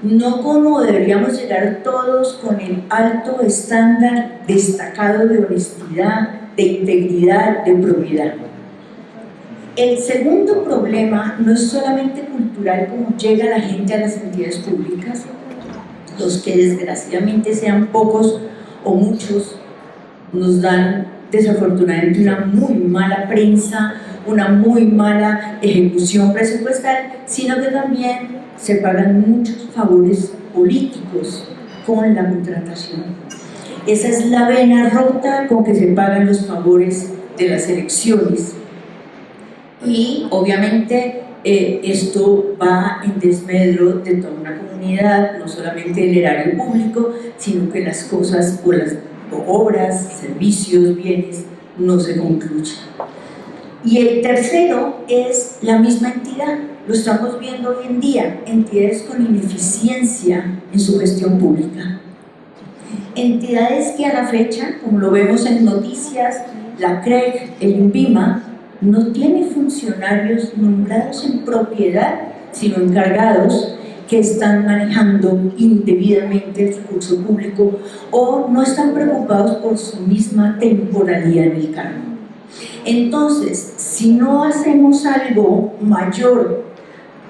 no como deberíamos llegar todos con el alto estándar destacado de honestidad, de integridad, de probidad. El segundo problema no es solamente cultural, como llega la gente a las entidades públicas, los que desgraciadamente sean pocos o muchos nos dan desafortunadamente una muy mala prensa, una muy mala ejecución presupuestal, sino que también se pagan muchos favores políticos con la contratación. Esa es la vena rota con que se pagan los favores de las elecciones. Y obviamente esto va en desmedro de toda una comunidad, no solamente del erario público, sino que las cosas o las obras, servicios, bienes no se concluyen. Y el tercero es la misma entidad. Lo estamos viendo hoy en día, entidades con ineficiencia en su gestión pública. Entidades que a la fecha, como lo vemos en noticias, la CREG, el INVIMA, no tiene funcionarios nombrados en propiedad, sino encargados que están manejando indebidamente el recurso público o no están preocupados por su misma temporalidad en el cargo. Entonces, si no hacemos algo mayor,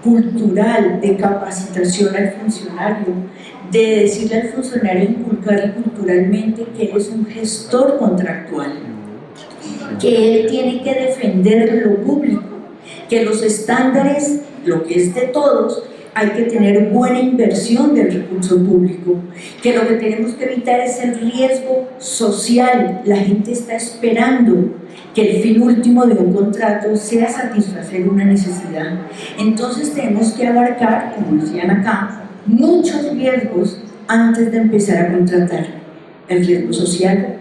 cultural, de capacitación al funcionario, de decirle al funcionario, inculcarle culturalmente que él es un gestor contractual, que él tiene que defender lo público, que los estándares, lo que es de todos, hay que tener buena inversión del recurso público, que lo que tenemos que evitar es el riesgo social. La gente está esperando que el fin último de un contrato sea satisfacer una necesidad. Entonces tenemos que abarcar, como decían acá, muchos riesgos antes de empezar a contratar. El riesgo social,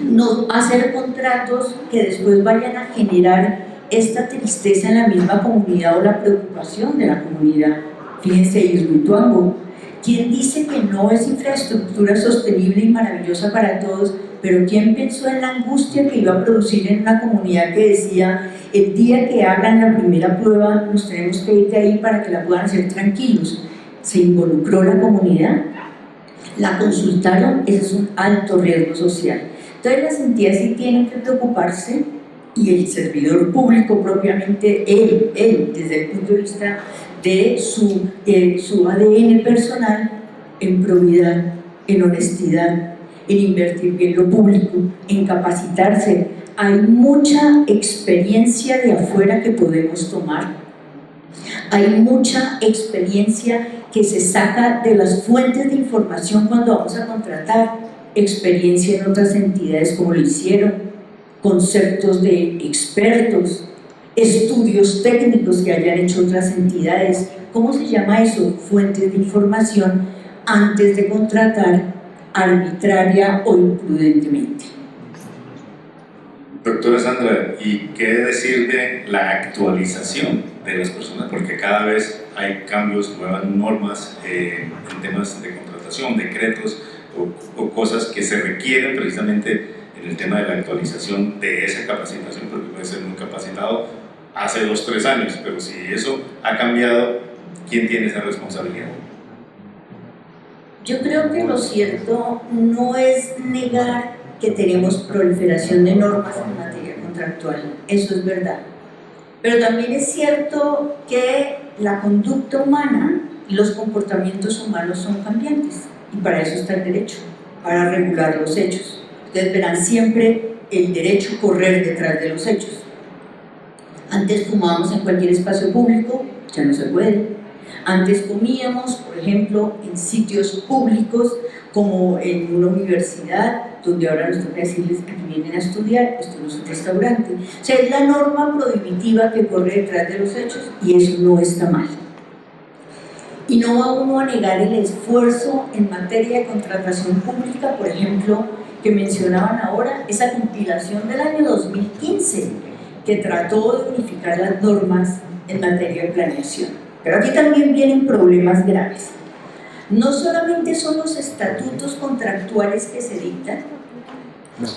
no hacer contratos que después vayan a generar esta tristeza en la misma comunidad o la preocupación de la comunidad. Fíjense, Hidroituango, ¿quién dice que no es infraestructura sostenible y maravillosa para todos? Pero ¿quién pensó en la angustia que iba a producir en una comunidad que decía, el día que hagan la primera prueba nos tenemos que ir de ahí para que la puedan hacer tranquilos? Se involucró la comunidad, la consultaron, ese es un alto riesgo social. Entonces las entidades sí tienen que preocuparse, y el servidor público propiamente, él desde el punto de vista de su ADN personal, en probidad, en honestidad, en invertir bien lo público, en capacitarse. Hay mucha experiencia de afuera que podemos tomar, hay mucha experiencia que se saca de las fuentes de información cuando vamos a contratar, experiencia en otras entidades como lo hicieron, conceptos de expertos, estudios técnicos que hayan hecho otras entidades. ¿Cómo se llama eso? Fuentes de información antes de contratar arbitraria o imprudentemente. Doctora Sandra, ¿y qué decir de la actualización de las personas? Porque cada vez hay cambios, nuevas normas en temas de contratación, decretos o cosas que se requieren precisamente en el tema de la actualización de esa capacitación, porque puede ser muy capacitado hace 2 o 3 años, pero si eso ha cambiado, ¿quién tiene esa responsabilidad? Yo creo que lo cierto no es negar que tenemos proliferación de normas en materia contractual, eso es verdad, pero también es cierto que la conducta humana y los comportamientos humanos son cambiantes, y para eso está el derecho, para regular los hechos. Ustedes verán siempre el derecho correr detrás de los hechos. Antes fumábamos en cualquier espacio público, ya no se puede. Antes comíamos, por ejemplo, en sitios públicos como en una universidad, donde ahora nos toca decirles que vienen a estudiar, esto no es un restaurante. O sea, es la norma prohibitiva que corre detrás de los hechos y eso no está mal. Y no va uno a negar el esfuerzo en materia de contratación pública, por ejemplo, que mencionaban ahora, esa compilación del año 2015, que trató de unificar las normas en materia de planeación. Pero aquí también vienen problemas graves. No solamente son los estatutos contractuales que se dictan,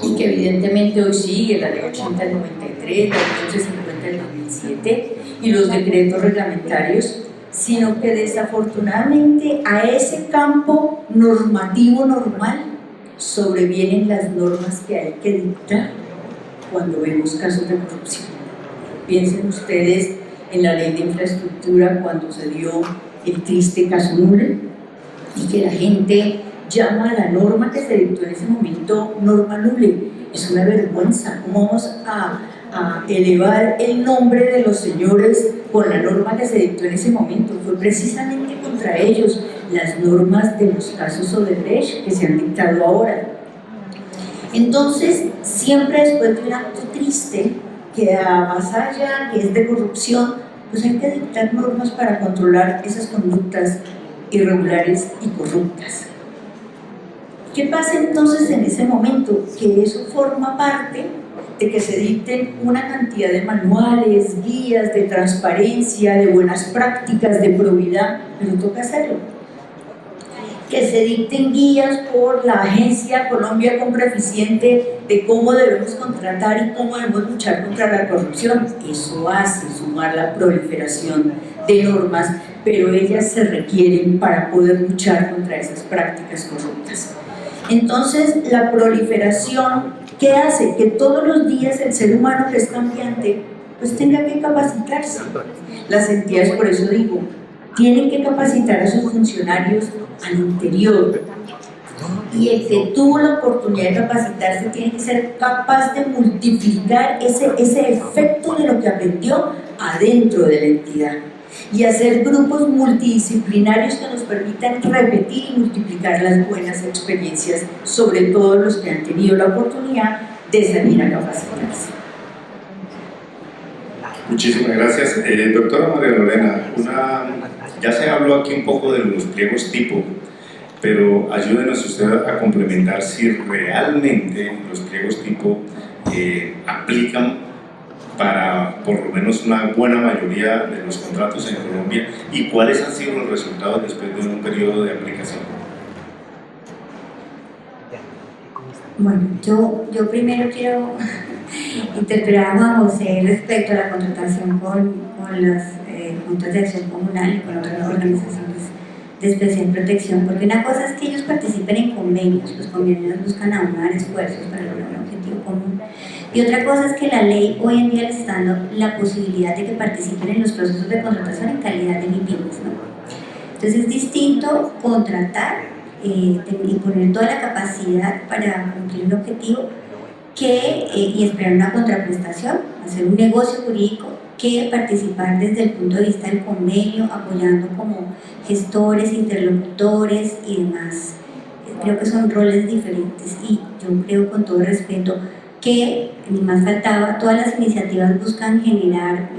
y que evidentemente hoy sigue la ley 80 del 93, la ley 850 del 2007 y los decretos reglamentarios, sino que desafortunadamente a ese campo normativo normal sobrevienen las normas que hay que dictar cuando vemos casos de corrupción. Piensen ustedes en la ley de infraestructura cuando se dio el triste caso Nule y que la gente llama a la norma que se dictó en ese momento norma Nule. Es una vergüenza. ¿Cómo vamos a elevar el nombre de los señores con la norma que se dictó en ese momento? Fue precisamente contra ellos las normas de los casos Odebrecht que se han dictado ahora. Entonces, siempre después de un acto triste que avasalla, que es de corrupción, pues hay que dictar normas para controlar esas conductas irregulares y corruptas. ¿Qué pasa entonces en ese momento? Que eso forma parte de que se dicten una cantidad de manuales, guías de transparencia, de buenas prácticas, de probidad, pero toca hacerlo. Que se dicten guías por la agencia Colombia Compra Eficiente de cómo debemos contratar y cómo debemos luchar contra la corrupción. Eso hace sumar la proliferación de normas, pero ellas se requieren para poder luchar contra esas prácticas corruptas. Entonces, la proliferación, ¿qué hace? Que todos los días el ser humano, que es cambiante, pues tenga que capacitarse. Las entidades, por eso digo, tienen que capacitar a sus funcionarios al interior. Y el que tuvo la oportunidad de capacitarse tiene que ser capaz de multiplicar ese efecto de lo que aprendió adentro de la entidad y hacer grupos multidisciplinarios que nos permitan repetir y multiplicar las buenas experiencias, sobre todo los que han tenido la oportunidad de salir a capacitarse. Muchísimas gracias. Doctora María Lorena, ya se habló aquí un poco de los pliegos tipo, pero ayúdenos usted a complementar si realmente los pliegos tipo aplican para por lo menos una buena mayoría de los contratos en Colombia y cuáles han sido los resultados después de un periodo de aplicación. Bueno, yo primero quiero interpelar a Juan José respecto a la contratación con las juntas de acción comunal y con otras organizaciones de especial protección, porque una cosa es que ellos participen en convenios, los convenios buscan aunar esfuerzos para lograr un objetivo común, y otra cosa es que la ley hoy en día les está dando la posibilidad de que participen en los procesos de contratación en calidad de MIPIMES, ¿no? Entonces es distinto contratar y poner toda la capacidad para cumplir un objetivo y esperar una contraprestación, hacer un negocio jurídico, que participar desde el punto de vista del convenio, apoyando como gestores, interlocutores y demás. Creo que son roles diferentes y yo creo, con todo respeto, que ni más faltaba, todas las iniciativas buscan generar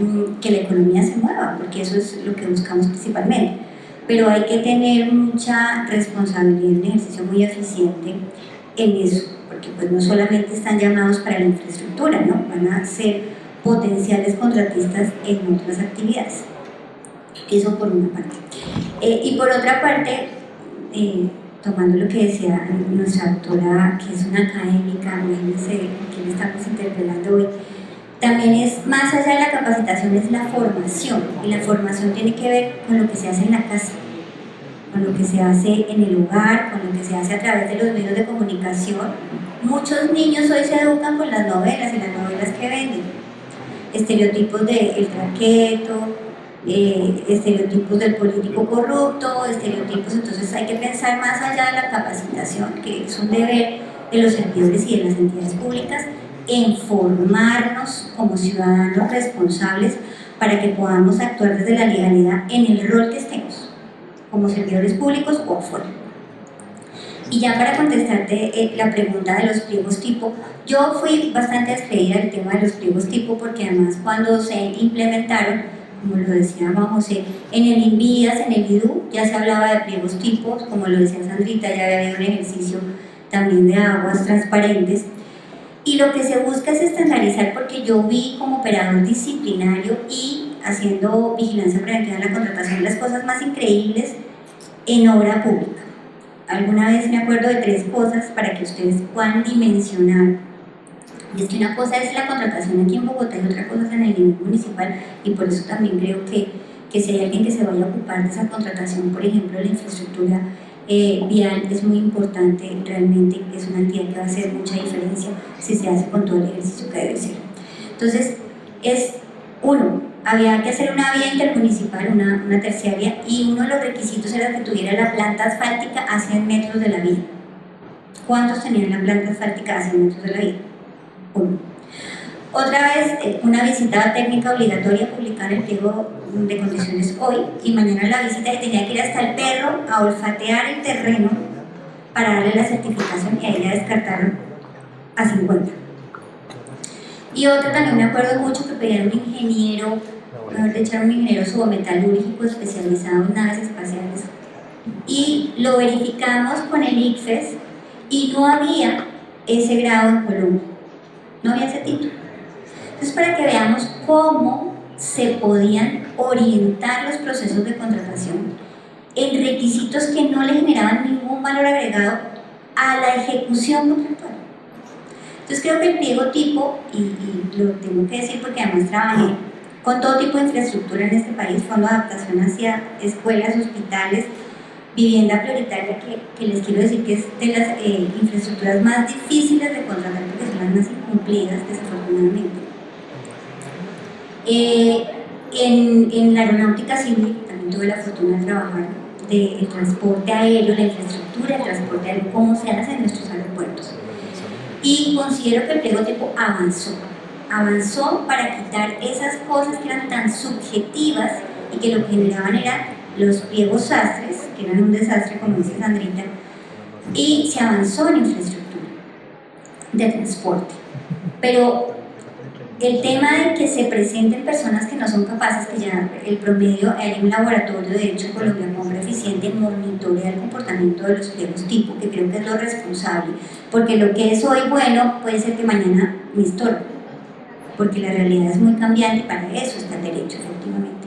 que la economía se mueva, porque eso es lo que buscamos principalmente. Pero hay que tener mucha responsabilidad y un ejercicio muy eficiente en eso, porque pues no solamente están llamados para la infraestructura, ¿no? Van a ser potenciales contratistas en otras actividades. Eso por una parte. Y por otra parte, tomando lo que decía nuestra doctora, que es una académica, imagínense que le estamos interpelando hoy, también es, más allá de la capacitación, es la formación, y la formación tiene que ver con lo que se hace en la casa, con lo que se hace en el hogar, con lo que se hace a través de los medios de comunicación. Muchos niños hoy se educan con las novelas y las novelas que venden, estereotipos del traqueto, estereotipos del político corrupto, estereotipos. Entonces hay que pensar más allá de la capacitación, que es un deber de los servidores y de las entidades públicas en formarnos como ciudadanos responsables para que podamos actuar desde la legalidad en el rol que estemos, como servidores públicos o afuera. Y ya para contestarte la pregunta de los pliegos tipo, yo fui bastante descreída del tema de los pliegos tipo porque además cuando se implementaron, como lo decía Juan José, en el INVIAS, en el IDU, ya se hablaba de pliegos tipos, como lo decía Sandrita, ya había habido un ejercicio también de aguas transparentes. Y lo que se busca es estandarizar, porque yo vi como operador disciplinario y haciendo vigilancia preventiva en la contratación las cosas más increíbles en obra pública. Alguna vez me acuerdo de 3 cosas para que ustedes puedan dimensionar. Y es que una cosa es la contratación aquí en Bogotá y otra cosa es en el nivel municipal, y por eso también creo que si hay alguien que se vaya a ocupar de esa contratación, por ejemplo, la infraestructura vial, es muy importante realmente, es una entidad que va a hacer mucha diferencia si se hace con todo el ejercicio que debe ser. Entonces, había que hacer una vía intermunicipal, una terciaria, y uno de los requisitos era que tuviera la planta asfáltica a 100 metros de la vía. ¿Cuántos tenían la planta asfáltica a 100 metros de la vía? 1. Otra vez, una visita técnica obligatoria, publicar el pliego de condiciones hoy, y mañana la visita, y tenía que ir hasta el perro a olfatear el terreno para darle la certificación, y ahí la descartaron a 50. Y otra también me acuerdo mucho que pedían un ingeniero, mejor dicho, un ingeniero subometalúrgico especializado en naves espaciales, y lo verificamos con el ICFES y no había ese grado en Colombia, no había ese título. Entonces, para que veamos cómo se podían orientar los procesos de contratación en requisitos que no le generaban ningún valor agregado a la ejecución contractual. Entonces creo que el pliego tipo, y lo tengo que decir porque además trabajé con todo tipo de infraestructura en este país, fondo de adaptación hacia escuelas, hospitales, vivienda prioritaria, que les quiero decir que es de las infraestructuras más difíciles de contratar porque son las más incumplidas, desafortunadamente. En la aeronáutica civil también tuve la fortuna de trabajar del transporte aéreo, la infraestructura del transporte aéreo, cómo se hace en nuestros aeropuertos. Y considero que el pliego tipo avanzó para quitar esas cosas que eran tan subjetivas y que lo que generaban eran los pliegos sastres, que eran un desastre, como dice Sandrita, y se avanzó en infraestructura de transporte. Pero el tema de que se presenten personas que no son capaces, que ya el promedio, hay un laboratorio de hecho en Colombia Compra Eficiente, monitorea el comportamiento de los pliegos tipo, que creo que es lo responsable, porque lo que es hoy bueno puede ser que mañana me estorbe, porque la realidad es muy cambiante y para eso está el derecho, efectivamente.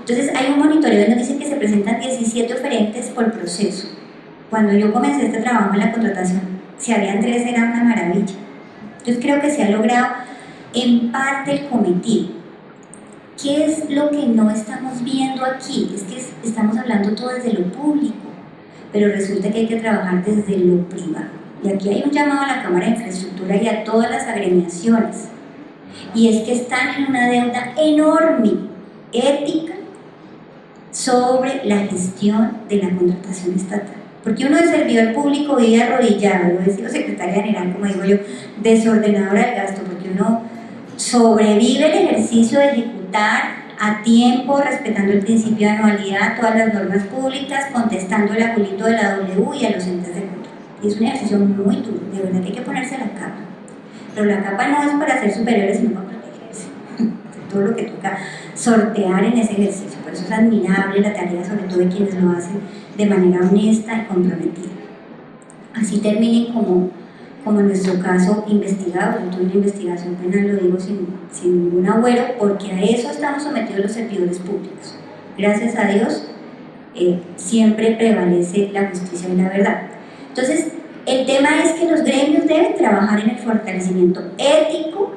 Entonces hay un monitoreo donde dice que se presentan 17 oferentes por proceso. Cuando yo comencé este trabajo en la contratación, si habían 3 era una maravilla. Entonces creo que se ha logrado en parte el cometido. ¿Qué es lo que no estamos viendo aquí? Es que estamos hablando todo desde lo público, pero resulta que hay que trabajar desde lo privado. Y aquí hay un llamado a la Cámara de Infraestructura y a todas las agremiaciones. Y es que están en una deuda enorme, ética, sobre la gestión de la contratación estatal. Porque uno de servidor público vive arrodillado, lo he sido secretaria general, como digo yo, desordenadora del gasto, porque uno sobrevive el ejercicio de ejecutar a tiempo, respetando el principio de anualidad, todas las normas públicas, contestando el agulito de la W y a los entes de control. Y es un ejercicio muy duro, de verdad que hay que ponerse la capa. Pero la capa no es para ser superiores, sino para protegerse. Todo lo que toca sortear en ese ejercicio. Por eso es admirable la tarea, sobre todo de quienes lo hacen de manera honesta y comprometida. Así terminen como en nuestro caso investigado. Yo tuve una investigación penal, lo digo sin ningún agüero, porque a eso estamos sometidos los servidores públicos. Gracias a Dios siempre prevalece la justicia y la verdad. Entonces, el tema es que los gremios deben trabajar en el fortalecimiento ético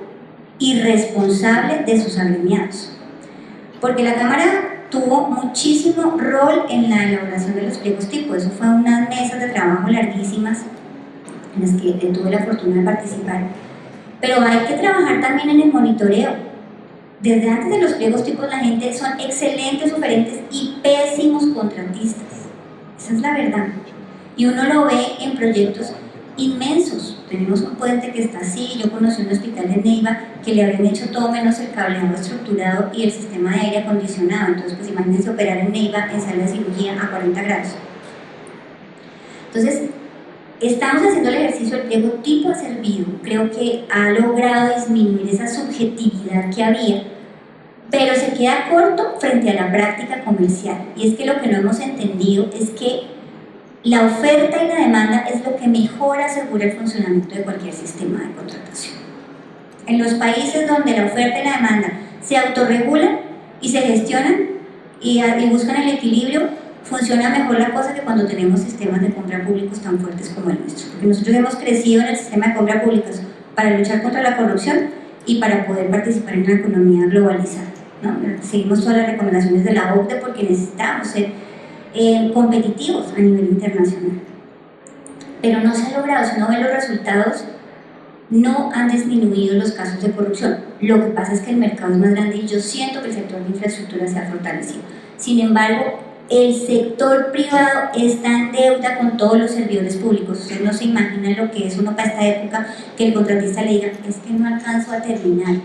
y responsable de sus agremiados, porque la Cámara tuvo muchísimo rol en la elaboración de los pliegos tipo. Eso fue unas mesas de trabajo larguísimas en las que tuve la fortuna de participar, pero hay que trabajar también en el monitoreo. Desde antes de los pliegos tipos la gente son excelentes oferentes y pésimos contratistas, esa es la verdad, y uno lo ve en proyectos inmensos. Tenemos un puente que está así, yo conocí un hospital en Neiva que le habían hecho todo menos el cableado estructurado y el sistema de aire acondicionado. Entonces, pues imagínense operar en Neiva en sala de cirugía a 40 grados. Entonces, estamos haciendo el ejercicio, el pliego tipo ha servido, creo que ha logrado disminuir esa subjetividad que había, pero se queda corto frente a la práctica comercial. Y es que lo que no hemos entendido es que la oferta y la demanda es lo que mejor asegura el funcionamiento de cualquier sistema de contratación. En los países donde la oferta y la demanda se autorregulan y se gestionan y buscan el equilibrio, funciona mejor la cosa que cuando tenemos sistemas de compra públicos tan fuertes como el nuestro. Porque nosotros hemos crecido en el sistema de compra públicas para luchar contra la corrupción y para poder participar en una economía globalizada, ¿no? Seguimos todas las recomendaciones de la OCDE porque necesitamos ser competitivos a nivel internacional. Pero no se ha logrado. Si uno ve los resultados, no han disminuido los casos de corrupción. Lo que pasa es que el mercado es más grande y yo siento que el sector de infraestructura se ha fortalecido. Sin embargo, el sector privado está en deuda con todos los servidores públicos. Ustedes no se imaginan lo que es uno para esta época que el contratista le diga, es que no alcanzo a terminar.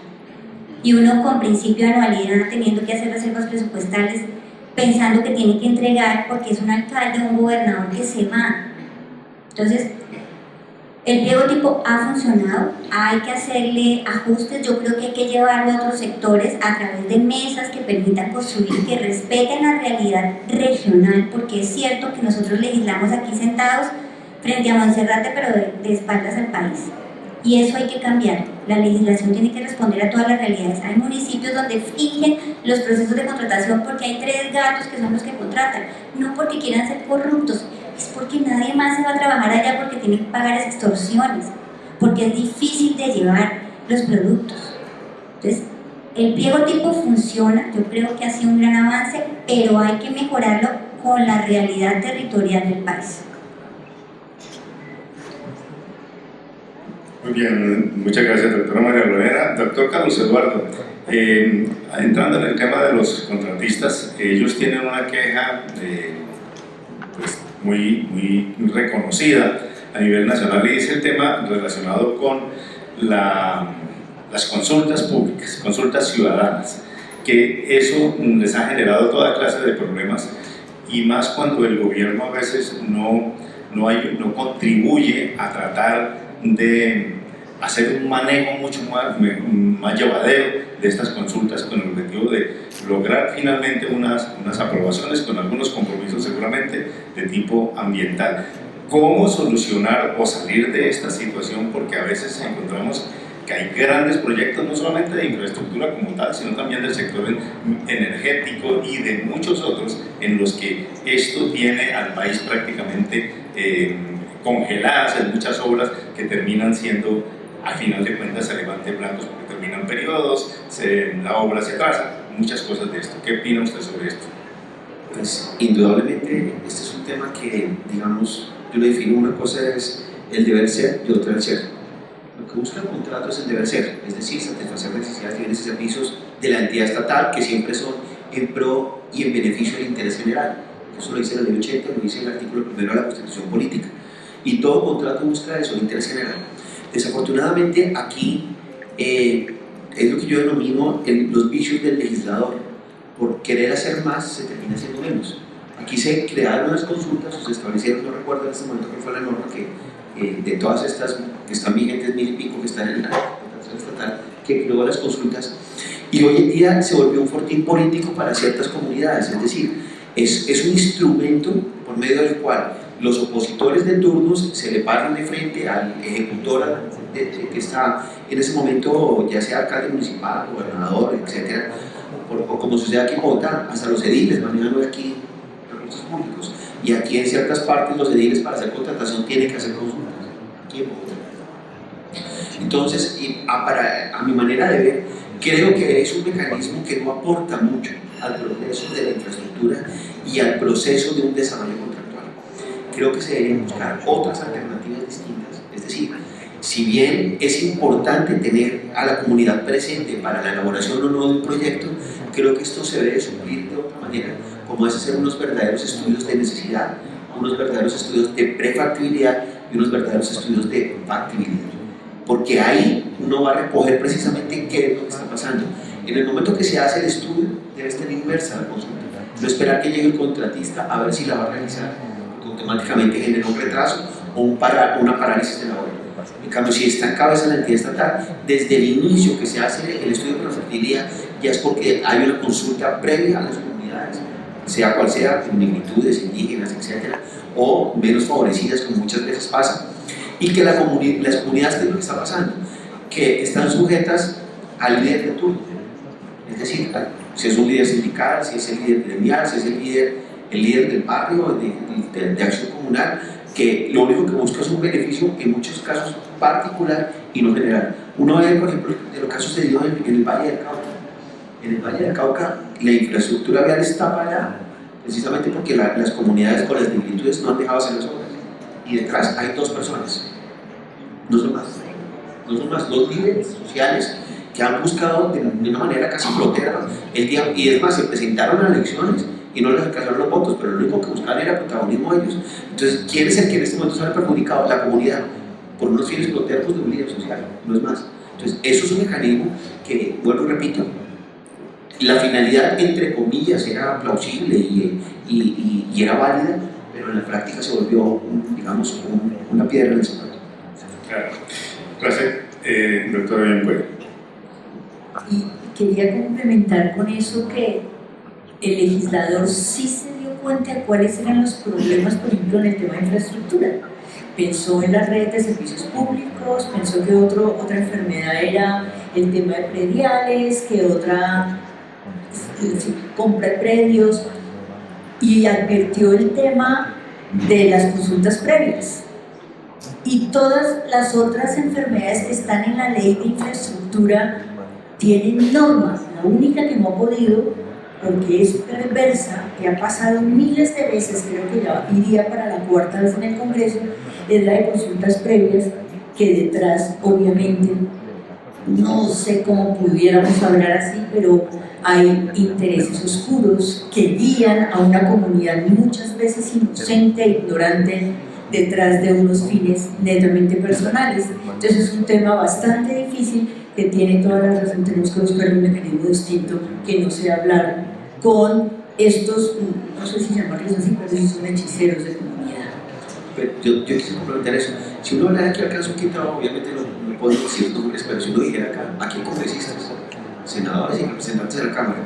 Y uno con principio de anualidad teniendo que hacer reservas presupuestales pensando que tiene que entregar porque es un alcalde o un gobernador que se va. Entonces, el pliego tipo ha funcionado, hay que hacerle ajustes. Yo creo que hay que llevarlo a otros sectores a través de mesas que permitan construir, que respeten la realidad regional, porque es cierto que nosotros legislamos aquí sentados frente a Monserrate, pero de espaldas al país. Y eso hay que cambiar. La legislación tiene que responder a todas las realidades. Hay municipios donde fingen los procesos de contratación porque hay 3 gatos que son los que contratan, no porque quieran ser corruptos, es porque nadie más se va a trabajar allá porque tienen que pagar esas extorsiones, porque es difícil de llevar los productos. Entonces, el pliego tipo funciona, yo creo que ha sido un gran avance, pero hay que mejorarlo con la realidad territorial del país. Muy bien, muchas gracias, doctora María Lorena. Doctor Carlos Eduardo, entrando en el tema de los contratistas, ellos tienen una queja pues, muy reconocida a nivel nacional y es el tema relacionado con las consultas públicas, consultas ciudadanas, que eso les ha generado toda clase de problemas y más cuando el gobierno a veces no contribuye a tratar de hacer un manejo mucho más llevadero de estas consultas con el objetivo de lograr finalmente unas aprobaciones con algunos compromisos seguramente de tipo ambiental. ¿Cómo solucionar o salir de esta situación? Porque a veces encontramos que hay grandes proyectos, no solamente de infraestructura como tal, sino también del sector energético y de muchos otros en los que esto tiene al país prácticamente congeladas en muchas obras que terminan siendo, a final de cuentas, elefantes blancos porque terminan periodos, la obra se atrasa, muchas cosas de esto. ¿Qué opina usted sobre esto? Pues indudablemente este es un tema que, digamos, yo lo defino, una cosa es el deber ser y otra el ser. Lo que busca el contrato es el deber ser, es decir, satisfacer necesidades y bienes y servicios de la entidad estatal que siempre son en pro y en beneficio del interés general. Eso lo dice la ley 80, lo dice el artículo 1 de la Constitución Política. Y todo contrato busca eso, el interés general. Desafortunadamente aquí es lo que yo denomino los vicios del legislador. Por querer hacer más se termina haciendo menos. Aquí se crearon las consultas o se establecieron, no recuerdo en este momento cuál fue la norma de todas estas que están vigentes, 1000 y pico que están en la Contratación Estatal, que creó las consultas, y hoy en día se volvió un fortín político para ciertas comunidades, es decir, es un instrumento por medio del cual los opositores de turnos se le paran de frente al ejecutor que está en ese momento, ya sea alcalde municipal, gobernador, etc., o como sucede aquí en Bogotá, hasta los ediles manejando aquí recursos públicos. Y aquí en ciertas partes los ediles para hacer contratación tienen que hacer consultas, aquí en Bogotá. Entonces, a mi manera de ver, creo que es un mecanismo que no aporta mucho al progreso de la infraestructura y al proceso de un desarrollo contractual. Creo que se deberían buscar otras alternativas distintas, es decir, si bien es importante tener a la comunidad presente para la elaboración o no del proyecto, creo que esto se debe suplir de otra manera, como es hacer unos verdaderos estudios de necesidad, unos verdaderos estudios de prefactibilidad y unos verdaderos estudios de factibilidad, porque ahí uno va a recoger precisamente qué es lo que está pasando. En el momento que se hace el estudio, debe estar inversa la consulta, no esperar que llegue el contratista a ver si la va a realizar, porque automáticamente genera un retraso o una parálisis de la obra. En cambio, si está en cabeza de la entidad estatal, desde el inicio que se hace el estudio de prefactibilidad, ya es porque hay una consulta previa a las comunidades, sea cual sea, en magnitudes indígenas, etcétera, o menos favorecidas, como muchas veces pasa, y que las comunidades, ¿qué es lo que está pasando? Que están sujetas al líder de turno, es decir, si es un líder sindical, si es el líder gremial, si es el líder del barrio, de acción comunal, que lo único que busca es un beneficio, en muchos casos particular y no general. Uno ve, por ejemplo, de lo que ha sucedido en el Valle del Cauca. En el Valle del Cauca, la infraestructura vial está parada precisamente porque las comunidades con las similitudes no han dejado hacer las obras. Y detrás hay dos personas, no son más, dos líderes sociales que han buscado de una manera casi flotera el día, y es más, se presentaron a elecciones y no les alcanzaron los votos, pero lo único que buscaban era protagonismo a ellos. Entonces, ¿quién es el que en este momento sale perjudicado? La comunidad, por unos fines protervos de un líder social, no es más. Entonces, eso es un mecanismo que, vuelvo y repito, la finalidad, entre comillas, era plausible y era válida, pero en la práctica se volvió, digamos, una piedra en el zapato. Claro. Gracias, doctor Benguer. Y quería complementar con eso que el legislador sí se dio cuenta de cuáles eran los problemas, por ejemplo, en el tema de infraestructura. Pensó en la red de servicios públicos, pensó que otra enfermedad era el tema de prediales, que otra compra de predios, y advirtió el tema de las consultas previas. Y todas las otras enfermedades que están en la ley de infraestructura tienen normas. La única que no ha podido, porque es perversa, que ha pasado miles de veces, creo que ya iría para la cuarta vez en el Congreso, es la de consultas previas, que detrás, obviamente, no sé cómo pudiéramos hablar así, pero hay intereses oscuros que guían a una comunidad muchas veces inocente e ignorante detrás de unos fines netamente personales. Entonces es un tema bastante difícil que tiene toda la razón, tenemos que buscar un mecanismo distinto que no sea hablar con estos, no sé si llamarlos así, pero sí son hechiceros de comunidad. Yo quisiera complementar eso. Si uno habla de aquí al caso Quintana, obviamente no podemos decir nombres, pero si uno dijera acá, aquí hay congresistas, senadores y representantes de la Cámara,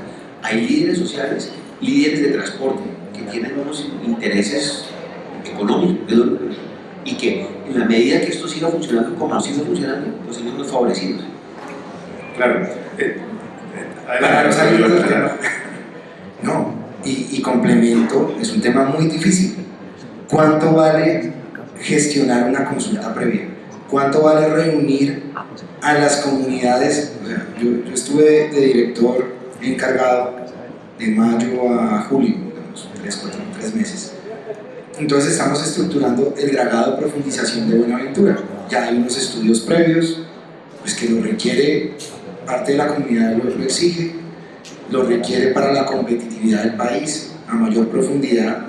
hay líderes sociales, líderes de transporte, que tienen unos intereses económicos, y que en la medida que esto siga funcionando como sigue funcionando, pues ellos nos favorecidos. Claro. Para no salir del tema. No, y complemento, es un tema muy difícil. ¿Cuánto vale gestionar una consulta previa? ¿Cuánto vale reunir a las comunidades? O sea, yo estuve de director encargado de mayo a julio, digamos, 3 meses. Entonces estamos estructurando el dragado de profundización de Buenaventura. Ya hay unos estudios previos, pues que lo requiere, parte de la comunidad lo exige, lo requiere para la competitividad del país, a mayor profundidad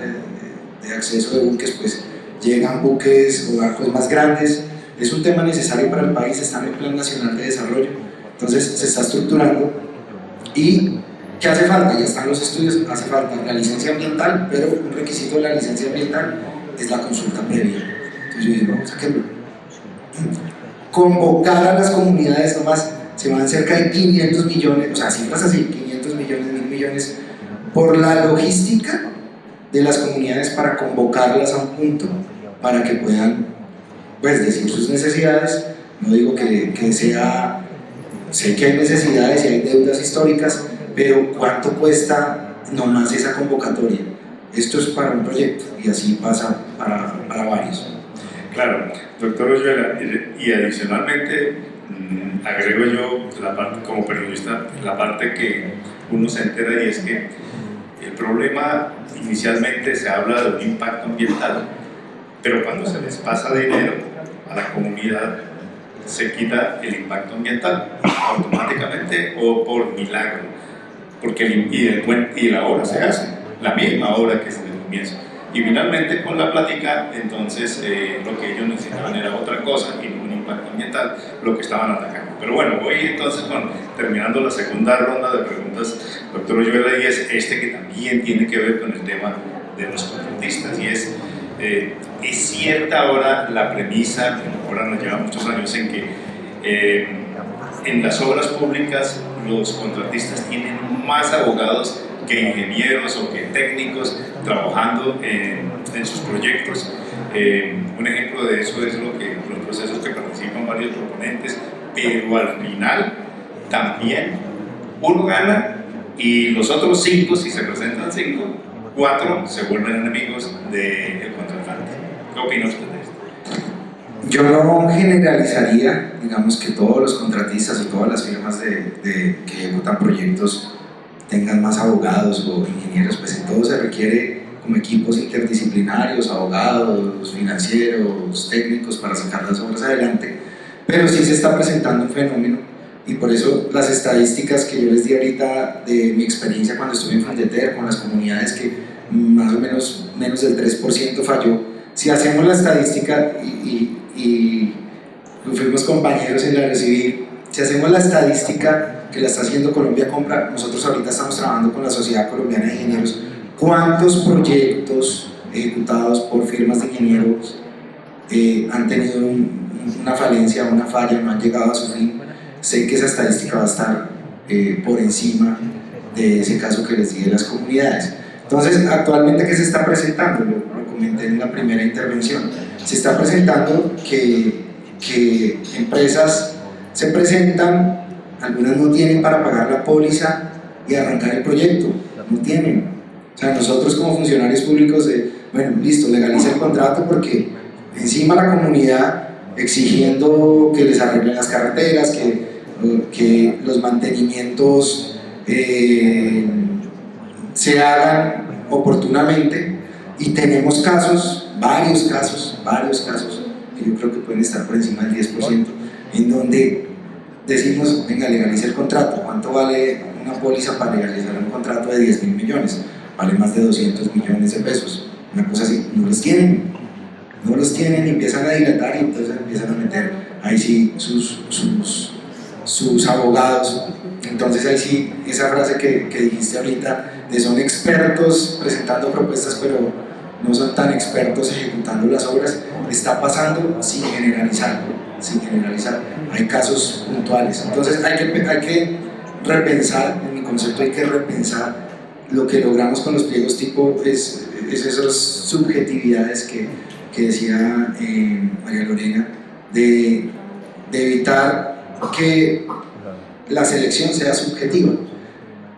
de acceso de buques, pues llegan buques o barcos más grandes. Es un tema necesario para el país, está en el Plan Nacional de Desarrollo, entonces se está estructurando. ¿Y qué hace falta? Ya están los estudios, hace falta la licencia ambiental, pero un requisito de la licencia ambiental es la consulta previa. Entonces yo digo, vamos a sacarlo. Convocar a las comunidades, nomás se van cerca de 500 millones, o sea, cifras así, 500 millones, 1.000 millones, por la logística de las comunidades para convocarlas a un punto, para que puedan, pues, decir sus necesidades. No digo que sea, sé que hay necesidades y hay deudas históricas, pero ¿cuánto cuesta nomás esa convocatoria? Esto es para un proyecto y así pasa para varios. Claro, doctor Oyuela, y adicionalmente agrego yo la parte, como periodista, la parte que uno se entera, y es que el problema inicialmente se habla de un impacto ambiental, pero cuando se les pasa dinero a la comunidad se quita el impacto ambiental automáticamente o por milagro, porque y la obra se hace, la misma obra que es en el comienzo. Y finalmente con la plática, entonces lo que ellos necesitaban era otra cosa y no un impacto ambiental, lo que estaban atacando. Pero bueno, voy entonces terminando la segunda ronda de preguntas, doctor Oyuela, y es que también tiene que ver con el tema de los contratistas, y es cierta ahora la premisa, que ahora nos lleva muchos años, en que en las obras públicas los contratistas tienen más abogados que ingenieros o que técnicos trabajando en sus proyectos. Un ejemplo de eso es los procesos que participan varios proponentes, pero al final también uno gana y los otros 5, si se presentan 5, 4 se vuelven enemigos del contratante. ¿Qué opina usted de esto? Yo no generalizaría, digamos, que todos los contratistas o todas las firmas que ejecutan proyectos tengan más abogados o ingenieros, pues en todo se requiere como equipos interdisciplinarios, abogados, financieros, técnicos para sacar las obras adelante, pero sí se está presentando un fenómeno y por eso las estadísticas que yo les di ahorita de mi experiencia cuando estuve en Fondeter con las comunidades que más o menos del 3% falló. Si hacemos la estadística y fuimos compañeros en la Aerocivil, si hacemos la estadística que la está haciendo Colombia Compra, nosotros ahorita estamos trabajando con la Sociedad Colombiana de Ingenieros, ¿cuántos proyectos ejecutados por firmas de ingenieros han tenido una falencia, una falla, no han llegado a su fin? Sé que esa estadística va a estar por encima de ese caso que les di de las comunidades. Entonces, actualmente, ¿qué se está presentando? Lo comenté en la primera intervención. Se está presentando que empresas se presentan, algunas no tienen para pagar la póliza y arrancar el proyecto, no tienen. O sea, nosotros como funcionarios públicos, bueno, listo, legaliza el contrato porque encima la comunidad exigiendo que les arreglen las carreteras, que los mantenimientos se hagan oportunamente, y tenemos casos, varios casos, que yo creo que pueden estar por encima del 10%, en donde decimos, venga, legaliza el contrato. ¿Cuánto vale una póliza para legalizar un contrato de 10.000 millones? Vale más de 200 millones de pesos, una cosa así. No los tienen y empiezan a dilatar y entonces empiezan a meter ahí sí sus abogados. Entonces ahí sí, esa frase que dijiste ahorita de son expertos presentando propuestas pero no son tan expertos ejecutando las obras, está pasando sin generalizar. Hay casos puntuales. Entonces hay que repensar, en mi concepto hay que repensar lo que logramos con los pliegos tipo es esas subjetividades que decía María Lorena, de evitar que la selección sea subjetiva,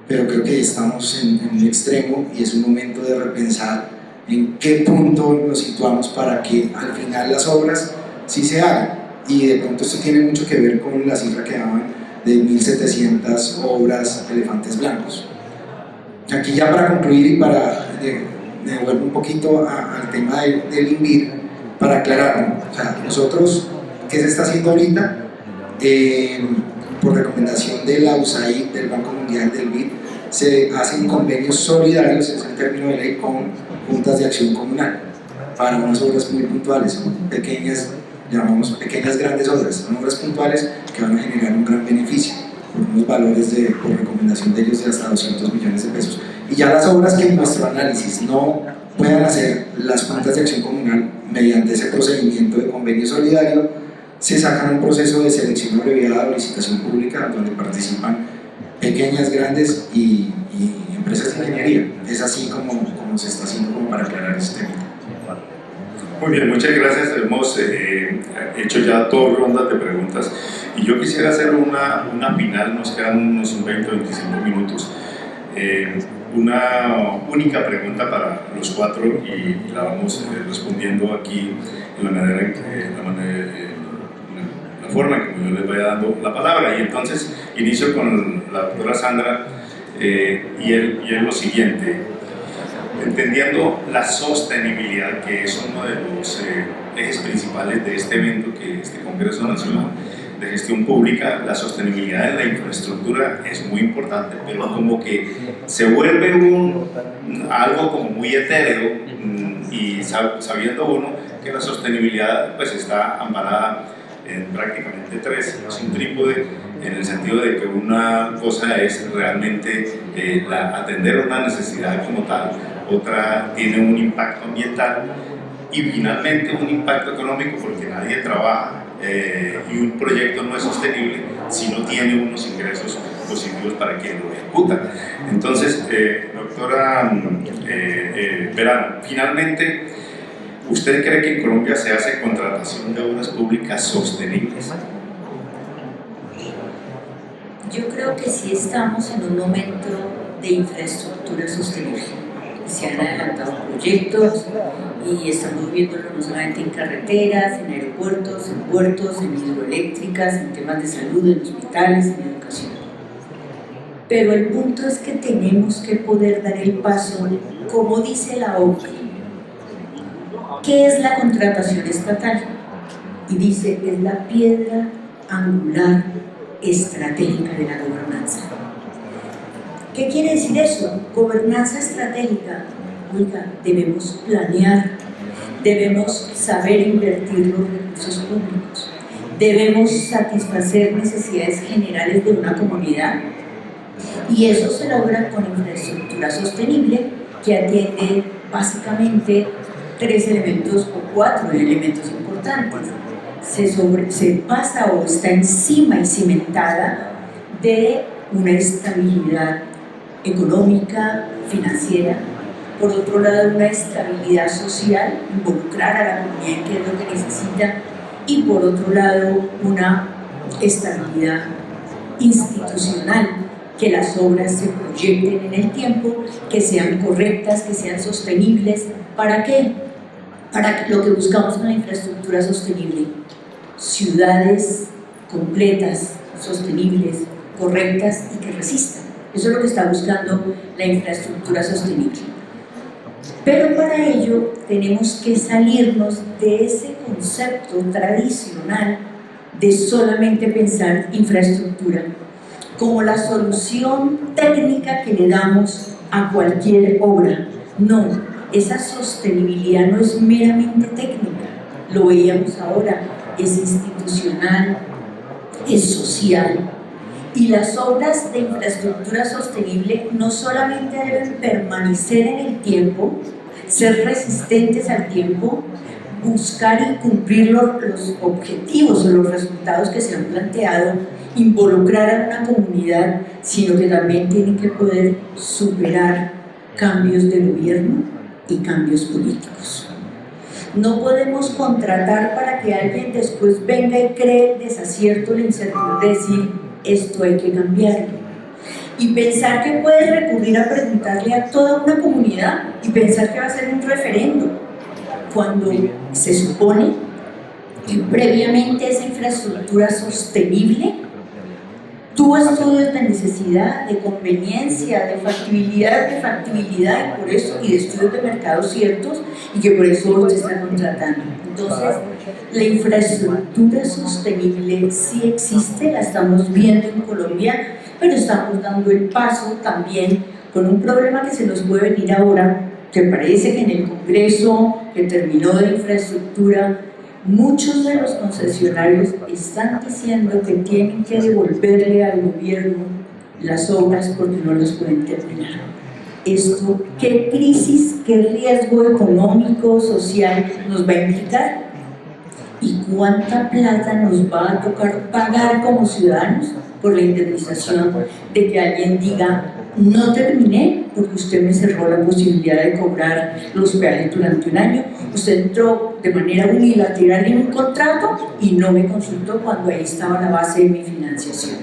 pero creo que estamos en un extremo y es un momento de repensar en qué punto nos situamos para que al final las obras sí se hagan. Y de pronto esto tiene mucho que ver con la cifra que daban de 1.700 obras de elefantes blancos. Aquí ya para concluir y para devolver un poquito al tema del INVIR, para aclararlo, o sea, nosotros, ¿qué se está haciendo ahorita? Por recomendación de la USAID, del Banco Mundial, del BID, se hacen convenios solidarios, es el término de ley, con juntas de acción comunal para unas obras muy puntuales, pequeñas, llamamos pequeñas grandes obras, son obras puntuales que van a generar un gran beneficio por unos valores por recomendación de ellos de hasta 200 millones de pesos. Y ya las obras que en nuestro análisis no puedan hacer las juntas de acción comunal mediante ese procedimiento de convenio solidario, se sacan un proceso de selección abreviada o licitación pública donde participan pequeñas, grandes y empresas de ingeniería. Es así como se está haciendo, como para aclarar este tema. Muy bien, muchas gracias. Hemos hecho ya 2 rondas de preguntas y yo quisiera hacer una final, nos quedan unos 20 o 25 minutos. Una única pregunta para los 4 y la vamos respondiendo aquí en la forma en que yo les vaya dando la palabra. Y entonces inicio con la doctora Sandra y es lo siguiente. Entendiendo la sostenibilidad, que es uno de los ejes principales de este evento, que este Congreso Nacional de Gestión Pública, la sostenibilidad de la infraestructura es muy importante, pero como que se vuelve algo como muy etéreo y sabiendo uno que la sostenibilidad pues está amparada en prácticamente tres. Es un trípode en el sentido de que una cosa es realmente atender una necesidad como tal, otra tiene un impacto ambiental y finalmente un impacto económico, porque nadie trabaja y un proyecto no es sostenible si no tiene unos ingresos positivos para quien lo ejecuta. Entonces, doctora Verano, finalmente, ¿usted cree que en Colombia se hace contratación de obras públicas sostenibles? Yo creo que sí estamos en un momento de infraestructura sostenible. Se han adelantado proyectos y estamos viéndolo no solamente en carreteras, en aeropuertos, en puertos, en hidroeléctricas, en temas de salud, en hospitales, en educación. Pero el punto es que tenemos que poder dar el paso, como dice la OCDE. ¿Qué es la contratación estatal? Y dice, es la piedra angular estratégica de la gobernanza. ¿Qué quiere decir eso? Gobernanza estratégica. Oiga, debemos planear, debemos saber invertir los recursos públicos, debemos satisfacer necesidades generales de una comunidad, y eso se logra con infraestructura sostenible que atiende básicamente tres elementos o cuatro elementos importantes. Se pasa o está encima y cimentada de una estabilidad económica, financiera, por otro lado una estabilidad social, involucrar a la comunidad en qué es lo que necesita, y por otro lado una estabilidad institucional, que las obras se proyecten en el tiempo, que sean correctas, que sean sostenibles. ¿Para qué? Para lo que buscamos con la infraestructura sostenible: ciudades completas, sostenibles, correctas y que resistan. Eso es lo que está buscando la infraestructura sostenible. Pero para ello tenemos que salirnos de ese concepto tradicional de solamente pensar infraestructura como la solución técnica que le damos a cualquier obra. No, esa sostenibilidad no es meramente técnica, lo veíamos ahora, es institucional, es social. Y las obras de infraestructura sostenible no solamente deben permanecer en el tiempo, ser resistentes al tiempo, buscar y cumplir los objetivos o los resultados que se han planteado, involucrar a una comunidad, sino que también tienen que poder superar cambios de gobierno y cambios políticos. No podemos contratar para que alguien después venga y cree el desacierto, la incertidumbre, decir esto hay que cambiarlo. Y pensar que puede recurrir a preguntarle a toda una comunidad y pensar que va a ser un referendo, cuando se supone que previamente esa infraestructura sostenible tuvo estudios de necesidad, de conveniencia, de factibilidad, y por eso, y de estudios de mercado ciertos, y que por eso se está contratando. Entonces, la infraestructura sostenible sí existe, la estamos viendo en Colombia, pero estamos dando el paso también con un problema que se nos puede venir ahora, que parece que en el Congreso que terminó de infraestructura, muchos de los concesionarios están diciendo que tienen que devolverle al gobierno las obras porque no las pueden terminar. Esto, ¿qué crisis, qué riesgo económico, social nos va a implicar? ¿Y cuánta plata nos va a tocar pagar como ciudadanos por la indemnización de que alguien diga no terminé porque usted me cerró la posibilidad de cobrar los peajes durante un año, usted entró de manera unilateral en un contrato y no me consultó cuando ahí estaba la base de mi financiación?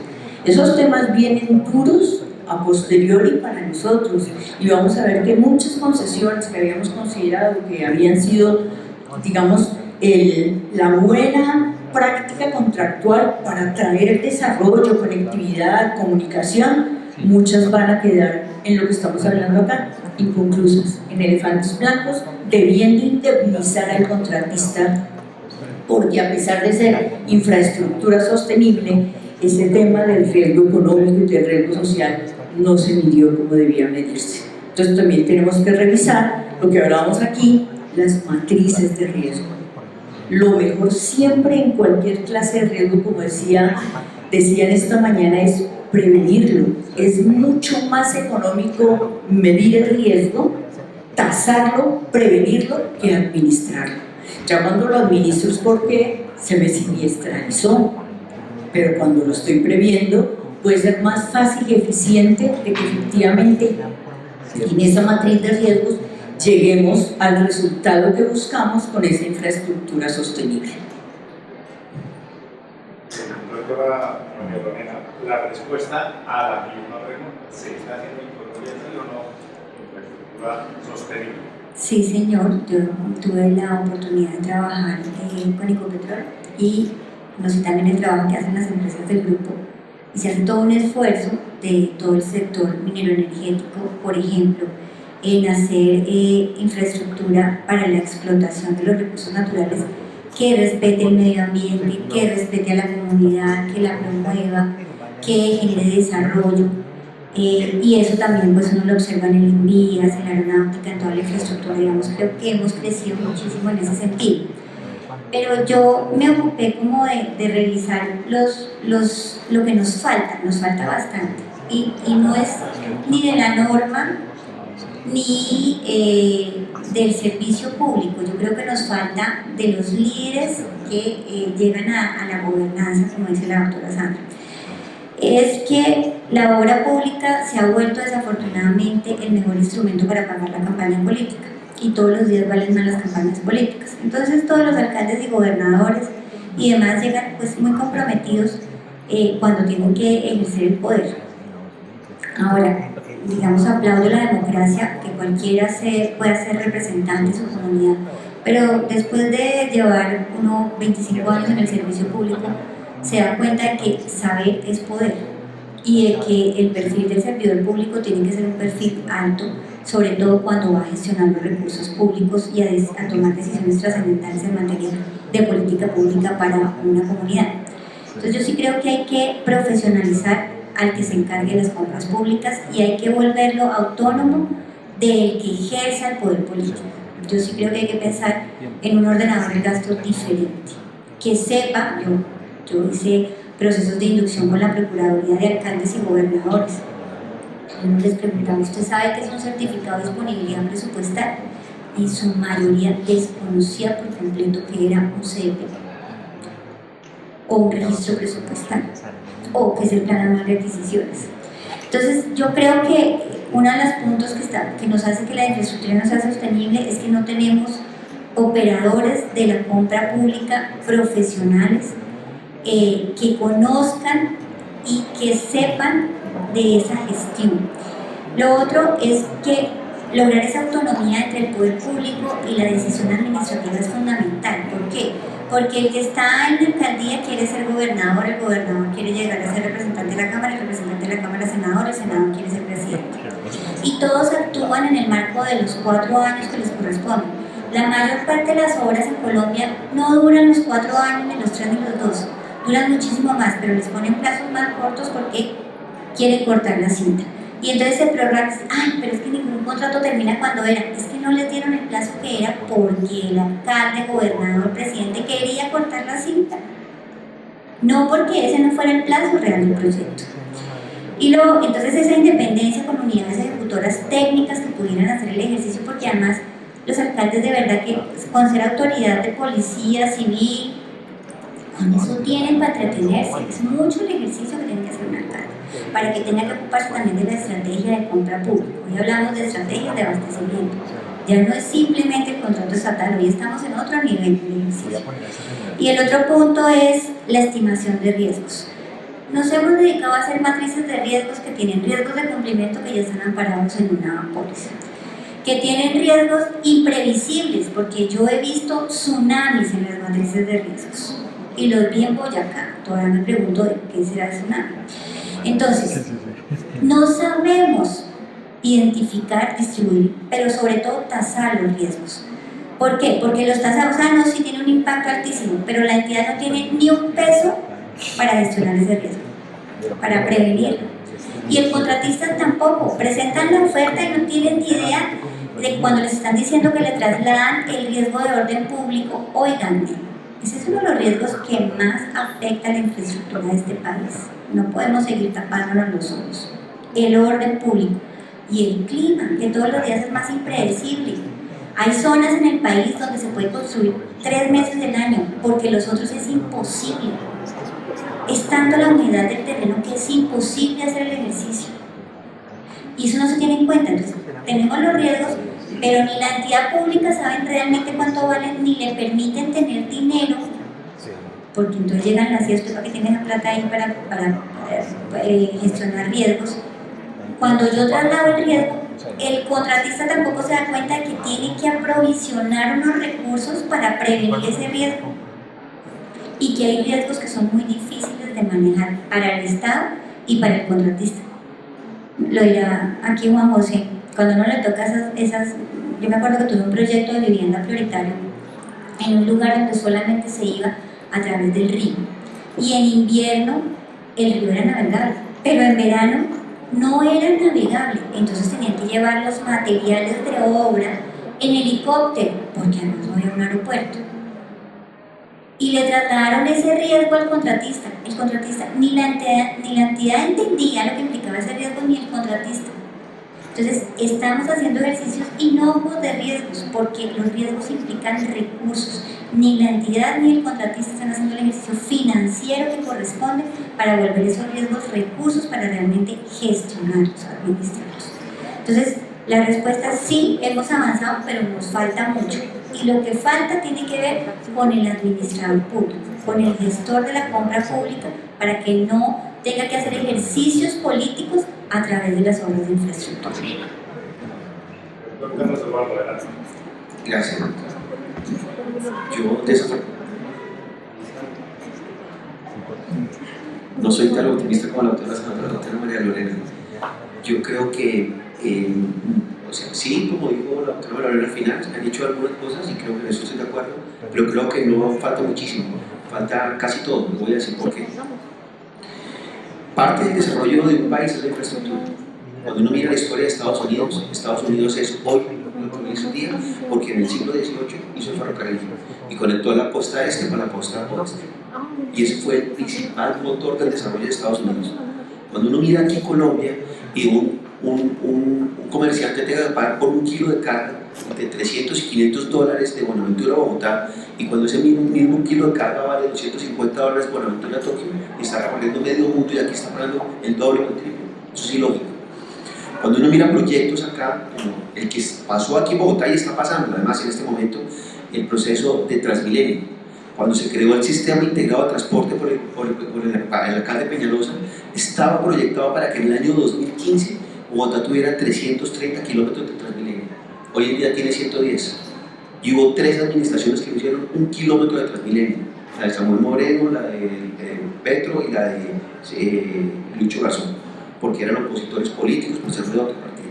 Esos temas vienen duros a posteriori para nosotros, y vamos a ver que muchas concesiones que habíamos considerado que habían sido, digamos, la buena práctica contractual para traer desarrollo, conectividad, comunicación, muchas van a quedar en lo que estamos hablando acá, inconclusas, en elefantes blancos, debiendo indemnizar al contratista, porque a pesar de ser infraestructura sostenible, ese tema del riesgo económico y del riesgo social no se midió como debía medirse. Entonces también tenemos que revisar lo que hablábamos aquí, las matrices de riesgo. Lo mejor siempre en cualquier clase de riesgo, como decían esta mañana, es prevenirlo. Es mucho más económico medir el riesgo, tasarlo, prevenirlo, que administrarlo. Ya cuando lo administro es porque se me siniestralizó, pero cuando lo estoy previendo puede ser más fácil y eficiente de que efectivamente en esa matriz de riesgos lleguemos al resultado que buscamos con esa infraestructura sostenible. Doctora María Lorena, la respuesta a la misma pregunta, ¿se está haciendo en Colombia sí o no infraestructura sostenible? Sí, señor, yo tuve la oportunidad de trabajar con Ecopetrol y conocí también el trabajo que hacen las empresas del grupo y se hace todo un esfuerzo de todo el sector minero energético, por ejemplo, en hacer infraestructura para la explotación de los recursos naturales que respete el medio ambiente, que respete a la comunidad, que la promueva, que genere desarrollo. Y eso también pues uno lo observa en el envías, en la aeronáutica, en toda la infraestructura, digamos, creo que hemos crecido muchísimo en ese sentido. Pero yo me ocupé como de revisar lo que nos falta bastante, y no es ni de la norma ni del servicio público. Yo creo que nos falta de los líderes que llegan a la gobernanza, como dice la doctora Sandra. Es que la obra pública se ha vuelto desafortunadamente el mejor instrumento para pagar la campaña política, y todos los días valen más las campañas políticas. Entonces todos los alcaldes y gobernadores y demás llegan pues muy comprometidos cuando tienen que ejercer el poder. Ahora, digamos, aplaudo la democracia, que cualquiera pueda ser representante de su comunidad, pero después de llevar unos 25 años en el servicio público, se da cuenta de que saber es poder y de que el perfil del servidor público tiene que ser un perfil alto, sobre todo cuando va a gestionar los recursos públicos y a tomar decisiones trascendentales en materia de política pública para una comunidad. Entonces yo sí creo que hay que profesionalizar al que se encargue de las compras públicas y hay que volverlo autónomo del que ejerza el poder político. Yo sí creo que hay que pensar en un ordenador de gasto diferente, que sepa. Yo hice procesos de inducción con la Procuraduría de Alcaldes y Gobernadores. Les preguntaba, ¿usted sabe qué es un certificado de disponibilidad presupuestal? Y su mayoría desconocía por completo que era un CEP o un registro presupuestal, o que es el plan anual de adquisiciones. Entonces yo creo que uno de los puntos que nos hace que la infraestructura no sea sostenible es que no tenemos operadores de la compra pública profesionales que conozcan y que sepan de esa gestión. Lo otro es que lograr esa autonomía entre el poder público y la decisión administrativa es fundamental. ¿Por qué? Porque el que está en la alcaldía quiere ser gobernador, el gobernador quiere llegar a ser representante de la Cámara, el representante de la Cámara senador, el senador quiere ser presidente. Y todos actúan en el marco de los 4 años que les corresponden. La mayor parte de las obras en Colombia no duran los 4 años, ni los 3 ni los 2, duran muchísimo más, pero les ponen plazos más cortos porque quieren cortar la cinta. Y entonces se prorrogan, pero es que ningún contrato termina cuando era. Es que no les dieron el plazo que era porque el alcalde, gobernador, presidente quería cortar la cinta. No porque ese no fuera el plazo real del proyecto. Y luego, entonces esa independencia con unidades ejecutoras técnicas que pudieran hacer el ejercicio, porque además los alcaldes de verdad que con ser autoridad de policía civil, con eso tienen para entretenerse. Es mucho el ejercicio que tiene que hacer un alcalde, para que tenga que ocuparse también de la estrategia de compra pública. Hoy hablamos de estrategias de abastecimiento. Ya no es simplemente el contrato estatal, hoy estamos en otro nivel de ejercicio. Y el otro punto es la estimación de riesgos. Nos hemos dedicado a hacer matrices de riesgos que tienen riesgos de cumplimiento que ya están amparados en una póliza, que tienen riesgos imprevisibles, porque yo he visto tsunamis en las matrices de riesgos y los vi en Boyacá. Todavía me pregunto de qué será el tsunami. Entonces, no sabemos identificar, distribuir, pero sobre todo tasar los riesgos. ¿Por qué? Porque los tasamos, no, sí tiene un impacto altísimo, pero la entidad no tiene ni un peso para gestionar ese riesgo, para prevenirlo. Y el contratista tampoco, presentan la oferta y no tienen ni idea de cuando les están diciendo que le trasladan el riesgo de orden público, oigan, ese es uno de los riesgos que más afecta a la infraestructura de este país. No podemos seguir tapándonos los ojos. El orden público y el clima, que todos los días es más impredecible. Hay zonas en el país donde se puede construir 3 meses del año, porque los otros es imposible. Es tanto la humedad del terreno que es imposible hacer el ejercicio. Y eso no se tiene en cuenta. Entonces, tenemos los riesgos, pero ni la entidad pública saben realmente cuánto valen, ni le permiten tener dinero, porque entonces llegan las CIES para que tengan la plata ahí para gestionar riesgos. Cuando yo traslado el riesgo, el contratista tampoco se da cuenta de que tiene que aprovisionar unos recursos para prevenir ese riesgo, y que hay riesgos que son muy difíciles de manejar para el Estado y para el contratista. Lo dirá aquí Juan José, cuando uno le toca yo me acuerdo que tuve un proyecto de vivienda prioritario en un lugar donde solamente se iba a través del río, y en invierno el río era navegable, pero en verano no era navegable, entonces tenían que llevar los materiales de obra en helicóptero, porque además no había un aeropuerto. Y le trasladaron ese riesgo al contratista. El contratista, ni la entidad entendía lo que implicaba ese riesgo, ni el contratista. Entonces, estamos haciendo ejercicios inocuos de riesgos, porque los riesgos implican recursos. Ni la entidad ni el contratista están haciendo el ejercicio financiero que corresponde para volver esos riesgos recursos para realmente gestionarlos, administrarlos. Entonces, la respuesta es sí, hemos avanzado, pero nos falta mucho. Y lo que falta tiene que ver con el administrador público, con el gestor de la compra pública, para que no tenga que hacer ejercicios políticos a través de las obras de infraestructura. Gracias. Yo no soy tan optimista como la doctora María Lorena. Yo creo que, sí, como dijo la doctora María Lorena al final, han hecho algunas cosas y creo que en eso estoy de acuerdo, pero creo que no falta muchísimo, falta casi todo. Les voy a decir por qué. Parte del desarrollo de un país es la infraestructura. Cuando uno mira la historia de Estados Unidos es hoy lo que hizo un día, porque en el siglo XVIII hizo el ferrocarril y conectó la costa este con la costa oeste. Y ese fue el principal motor del desarrollo de Estados Unidos. Cuando uno mira aquí Colombia y un comerciante tenga que pagar por un kilo de carga de 300 y 500 dólares de Buenaventura a Bogotá, y cuando ese mismo kilo de carga vale 250 dólares de Buenaventura a Tokio, y está recorriendo medio mundo y aquí está pagando el doble o el triple. Eso es ilógico. Cuando uno mira proyectos acá, como el que pasó aquí en Bogotá y está pasando además en este momento, el proceso de Transmilenio, cuando se creó el sistema integrado de transporte por el alcalde Peñalosa, estaba proyectado para que en el año 2015 Bogotá tuviera 330 kilómetros de Transmilenio. Hoy en día tiene 110. Y hubo 3 administraciones que hicieron 1 kilómetro de Transmilenio: la de Samuel Moreno, la de Petro y la de Lucho Garzón, porque eran opositores políticos por ser de otro partido.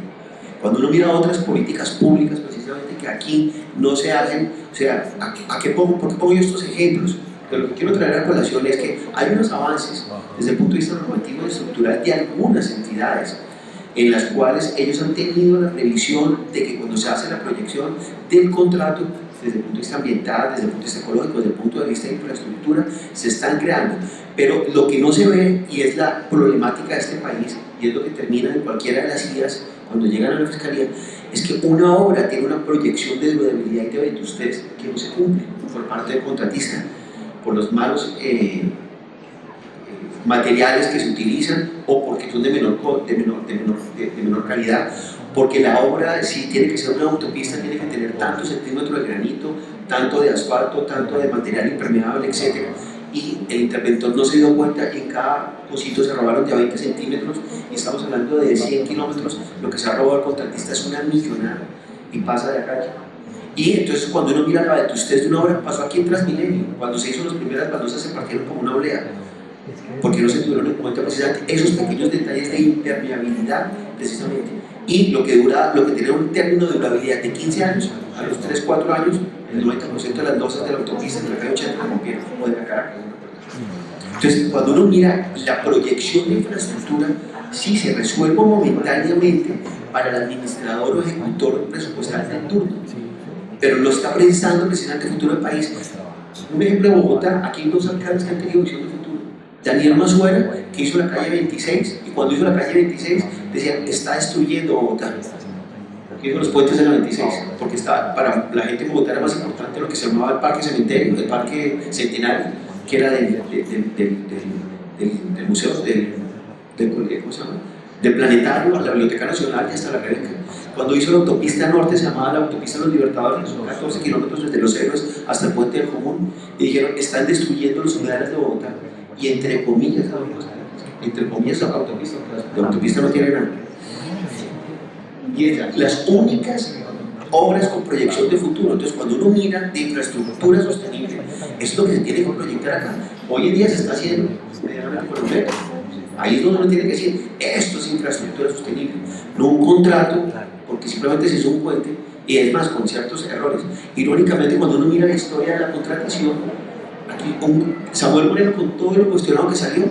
Cuando uno mira otras políticas públicas, precisamente que aquí no se hacen, o sea, ¿por qué pongo yo estos ejemplos? Pero lo que quiero traer a colación es que hay unos avances desde el punto de vista normativo y estructural de algunas entidades, en las cuales ellos han tenido la previsión de que cuando se hace la proyección del contrato, desde el punto de vista ambiental, desde el punto de vista ecológico, desde el punto de vista de infraestructura, se están creando. Pero lo que no se ve, y es la problemática de este país, y es lo que termina en cualquiera de las guías cuando llegan a la fiscalía, es que una obra tiene una proyección de durabilidad y de vetustez que no se cumple por parte del contratista, por los malos materiales que se utilizan, o porque son de menor calidad, porque la obra, si tiene que ser una autopista, tiene que tener tantos centímetros de granito, tanto de asfalto, tanto de material impermeable, etc. Y el interventor no se dio cuenta y en cada cosito se robaron de 20 centímetros, y estamos hablando de 100 kilómetros. Lo que se ha robado el contratista es una millonada y pasa de acá. Y entonces cuando uno mira la vetustez de una obra, pasó aquí en Transmilenio, cuando se hizo las primeras baldosas se partieron como una oblea, porque no se tuvieron en cuenta precisamente esos pequeños detalles de impermeabilidad, precisamente. Y lo que tiene un término de durabilidad de 15 años, a los 3-4 años El 90% de las losas de la autopista de la calle 80 la rompieron, como de la Caracas. Entonces, cuando uno mira la proyección de infraestructura, sí se resuelve momentáneamente para el administrador o ejecutor presupuestal del turno, pero lo está pensando precisamente el futuro del país. Un ejemplo de Bogotá, aquí hay dos alcaldes que han tenido visión de futuro. Daniel Mazuera, que hizo la calle 26, y cuando hizo la calle 26 decía, está destruyendo Bogotá. Que hizo los puentes de la 26, porque estaba, para la gente de Bogotá era más importante lo que se llamaba el Parque Cementerio, el Parque Centenario, que era del museo, ¿cómo se llama? Del Planetario, a la Biblioteca Nacional y hasta la Rebeca. Cuando hizo la autopista norte, se llamaba la autopista de los Libertadores, son 14 kilómetros desde Los Héroes hasta el Puente del Común, y dijeron, están destruyendo los humedales de Bogotá, y entre comillas, la autopista no tiene nada. Y las únicas obras con proyección de futuro. Entonces, cuando uno mira de infraestructura sostenible, eso es lo que se tiene que proyectar acá. Hoy en día se está haciendo medianamente por un metro. Ahí es donde uno tiene que decir, esto es infraestructura sostenible, no un contrato, porque simplemente se hizo un puente, y es más, con ciertos errores. Irónicamente, cuando uno mira la historia de la contratación, aquí Samuel Moreno, con todo lo cuestionado que salió,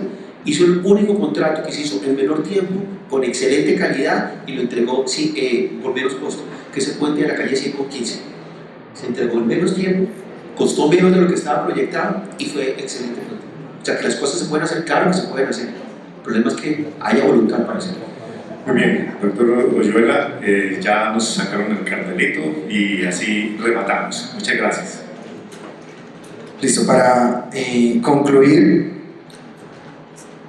hizo el único contrato que se hizo en menor tiempo, con excelente calidad, y lo entregó por menos costo, que es el puente de la calle 115. Se entregó en menos tiempo, costó menos de lo que estaba proyectado, y fue excelente puente. O sea, que las cosas se pueden hacer, claro que se pueden hacer. El problema es que haya voluntad para hacerlo. Muy bien, doctor Oyuela, ya nos sacaron el cartelito y así rematamos. Muchas gracias. Listo, para concluir,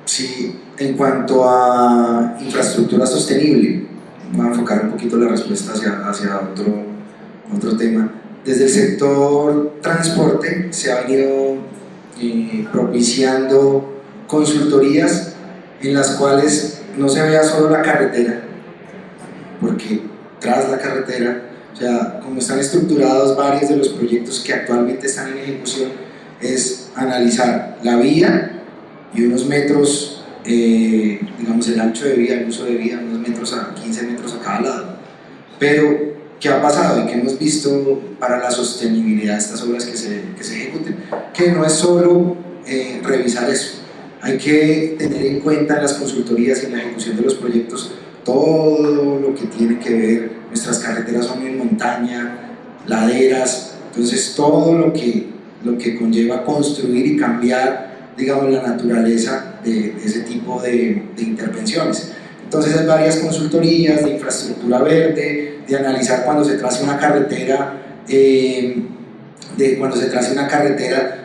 sí, en cuanto a infraestructura sostenible, voy a enfocar un poquito la respuesta hacia otro tema. Desde el sector transporte se ha venido propiciando consultorías en las cuales no se vea solo la carretera, porque tras la carretera, o sea, como están estructurados varios de los proyectos que actualmente están en ejecución, es analizar la vía y unos metros, digamos el ancho de vía, el uso de vía, unos metros a 15 metros a cada lado. Pero, ¿qué ha pasado y qué hemos visto para la sostenibilidad de estas obras que se ejecuten? Que no es solo revisar eso. Hay que tener en cuenta en las consultorías y en la ejecución de los proyectos todo lo que tiene que ver. Nuestras carreteras son en montaña, laderas, entonces todo lo que conlleva construir y cambiar, digamos, la naturaleza de ese tipo de intervenciones. Entonces hay varias consultorías de infraestructura verde, de analizar cuando se trace una carretera,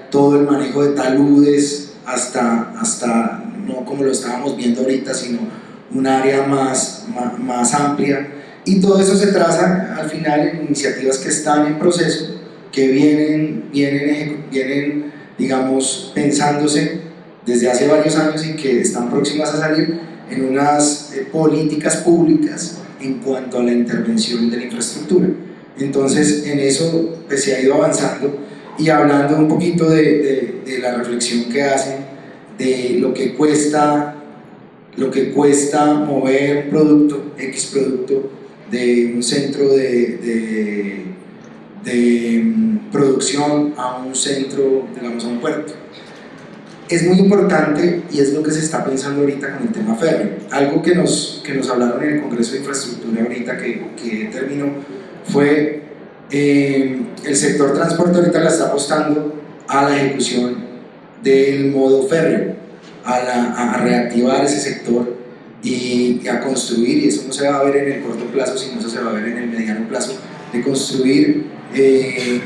todo el manejo de taludes, hasta no como lo estábamos viendo ahorita, sino un área más amplia, y todo eso se traza al final en iniciativas que están en proceso, que vienen digamos, pensándose desde hace varios años y que están próximas a salir en unas políticas públicas en cuanto a la intervención de la infraestructura. Entonces, en eso pues, se ha ido avanzando. Y hablando un poquito de la reflexión que hacen de lo que cuesta mover un producto, X producto, de un centro de producción a un centro, digamos, a un puerto. Es muy importante y es lo que se está pensando ahorita con el tema férreo. Algo que nos hablaron en el Congreso de Infraestructura ahorita que terminó fue el sector transporte ahorita le está apostando a la ejecución del modo férreo, a reactivar ese sector y a construir, y eso no se va a ver en el corto plazo, sino eso se va a ver en el mediano plazo, de construir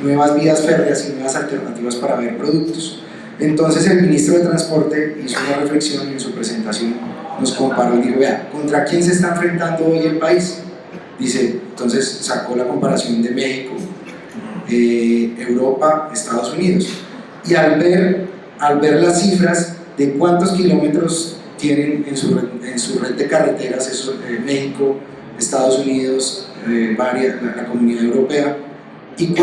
nuevas vías férreas y nuevas alternativas para ver productos. Entonces el ministro de Transporte hizo una reflexión y en su presentación nos comparó y dijo, vea, ¿contra quién se está enfrentando hoy el país? Dice, entonces sacó la comparación de México, Europa, Estados Unidos, y al ver las cifras de cuántos kilómetros tienen en su red de carreteras, eso, México, Estados Unidos, la Comunidad Europea, y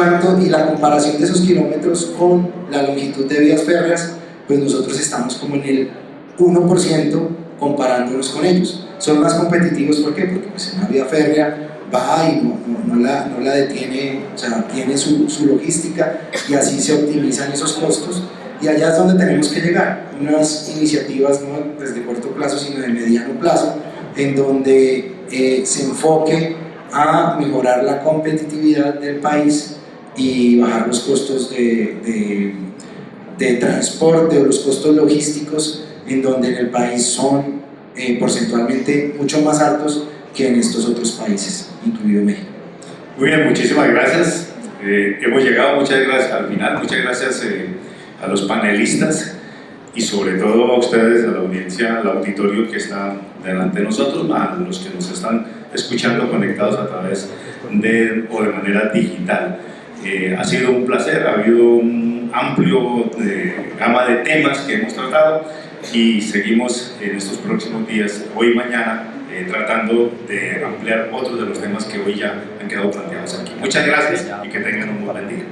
la comparación de esos kilómetros con la longitud de vías férreas, pues nosotros estamos como en el 1% comparándonos con ellos. Son más competitivos, ¿por qué? Porque pues en una vía férrea va y no la detiene, o sea, tiene su logística y así se optimizan esos costos. Y allá es donde tenemos que llegar, unas iniciativas no pues de corto plazo sino de mediano plazo, en donde se enfoque a mejorar la competitividad del país y bajar los costos de transporte o los costos logísticos, en donde en el país son porcentualmente mucho más altos que en estos otros países, incluido México. Muy bien, muchísimas gracias. Hemos llegado, muchas gracias al final, muchas gracias a los panelistas y sobre todo a ustedes, a la audiencia, al auditorio que está delante de nosotros, a los que nos están escuchando conectados a través de manera digital. Ha sido un placer, ha habido un amplio gama de temas que hemos tratado y seguimos en estos próximos días, hoy y mañana, tratando de ampliar otros de los temas que hoy ya han quedado planteados aquí. Muchas gracias y que tengan un buen día.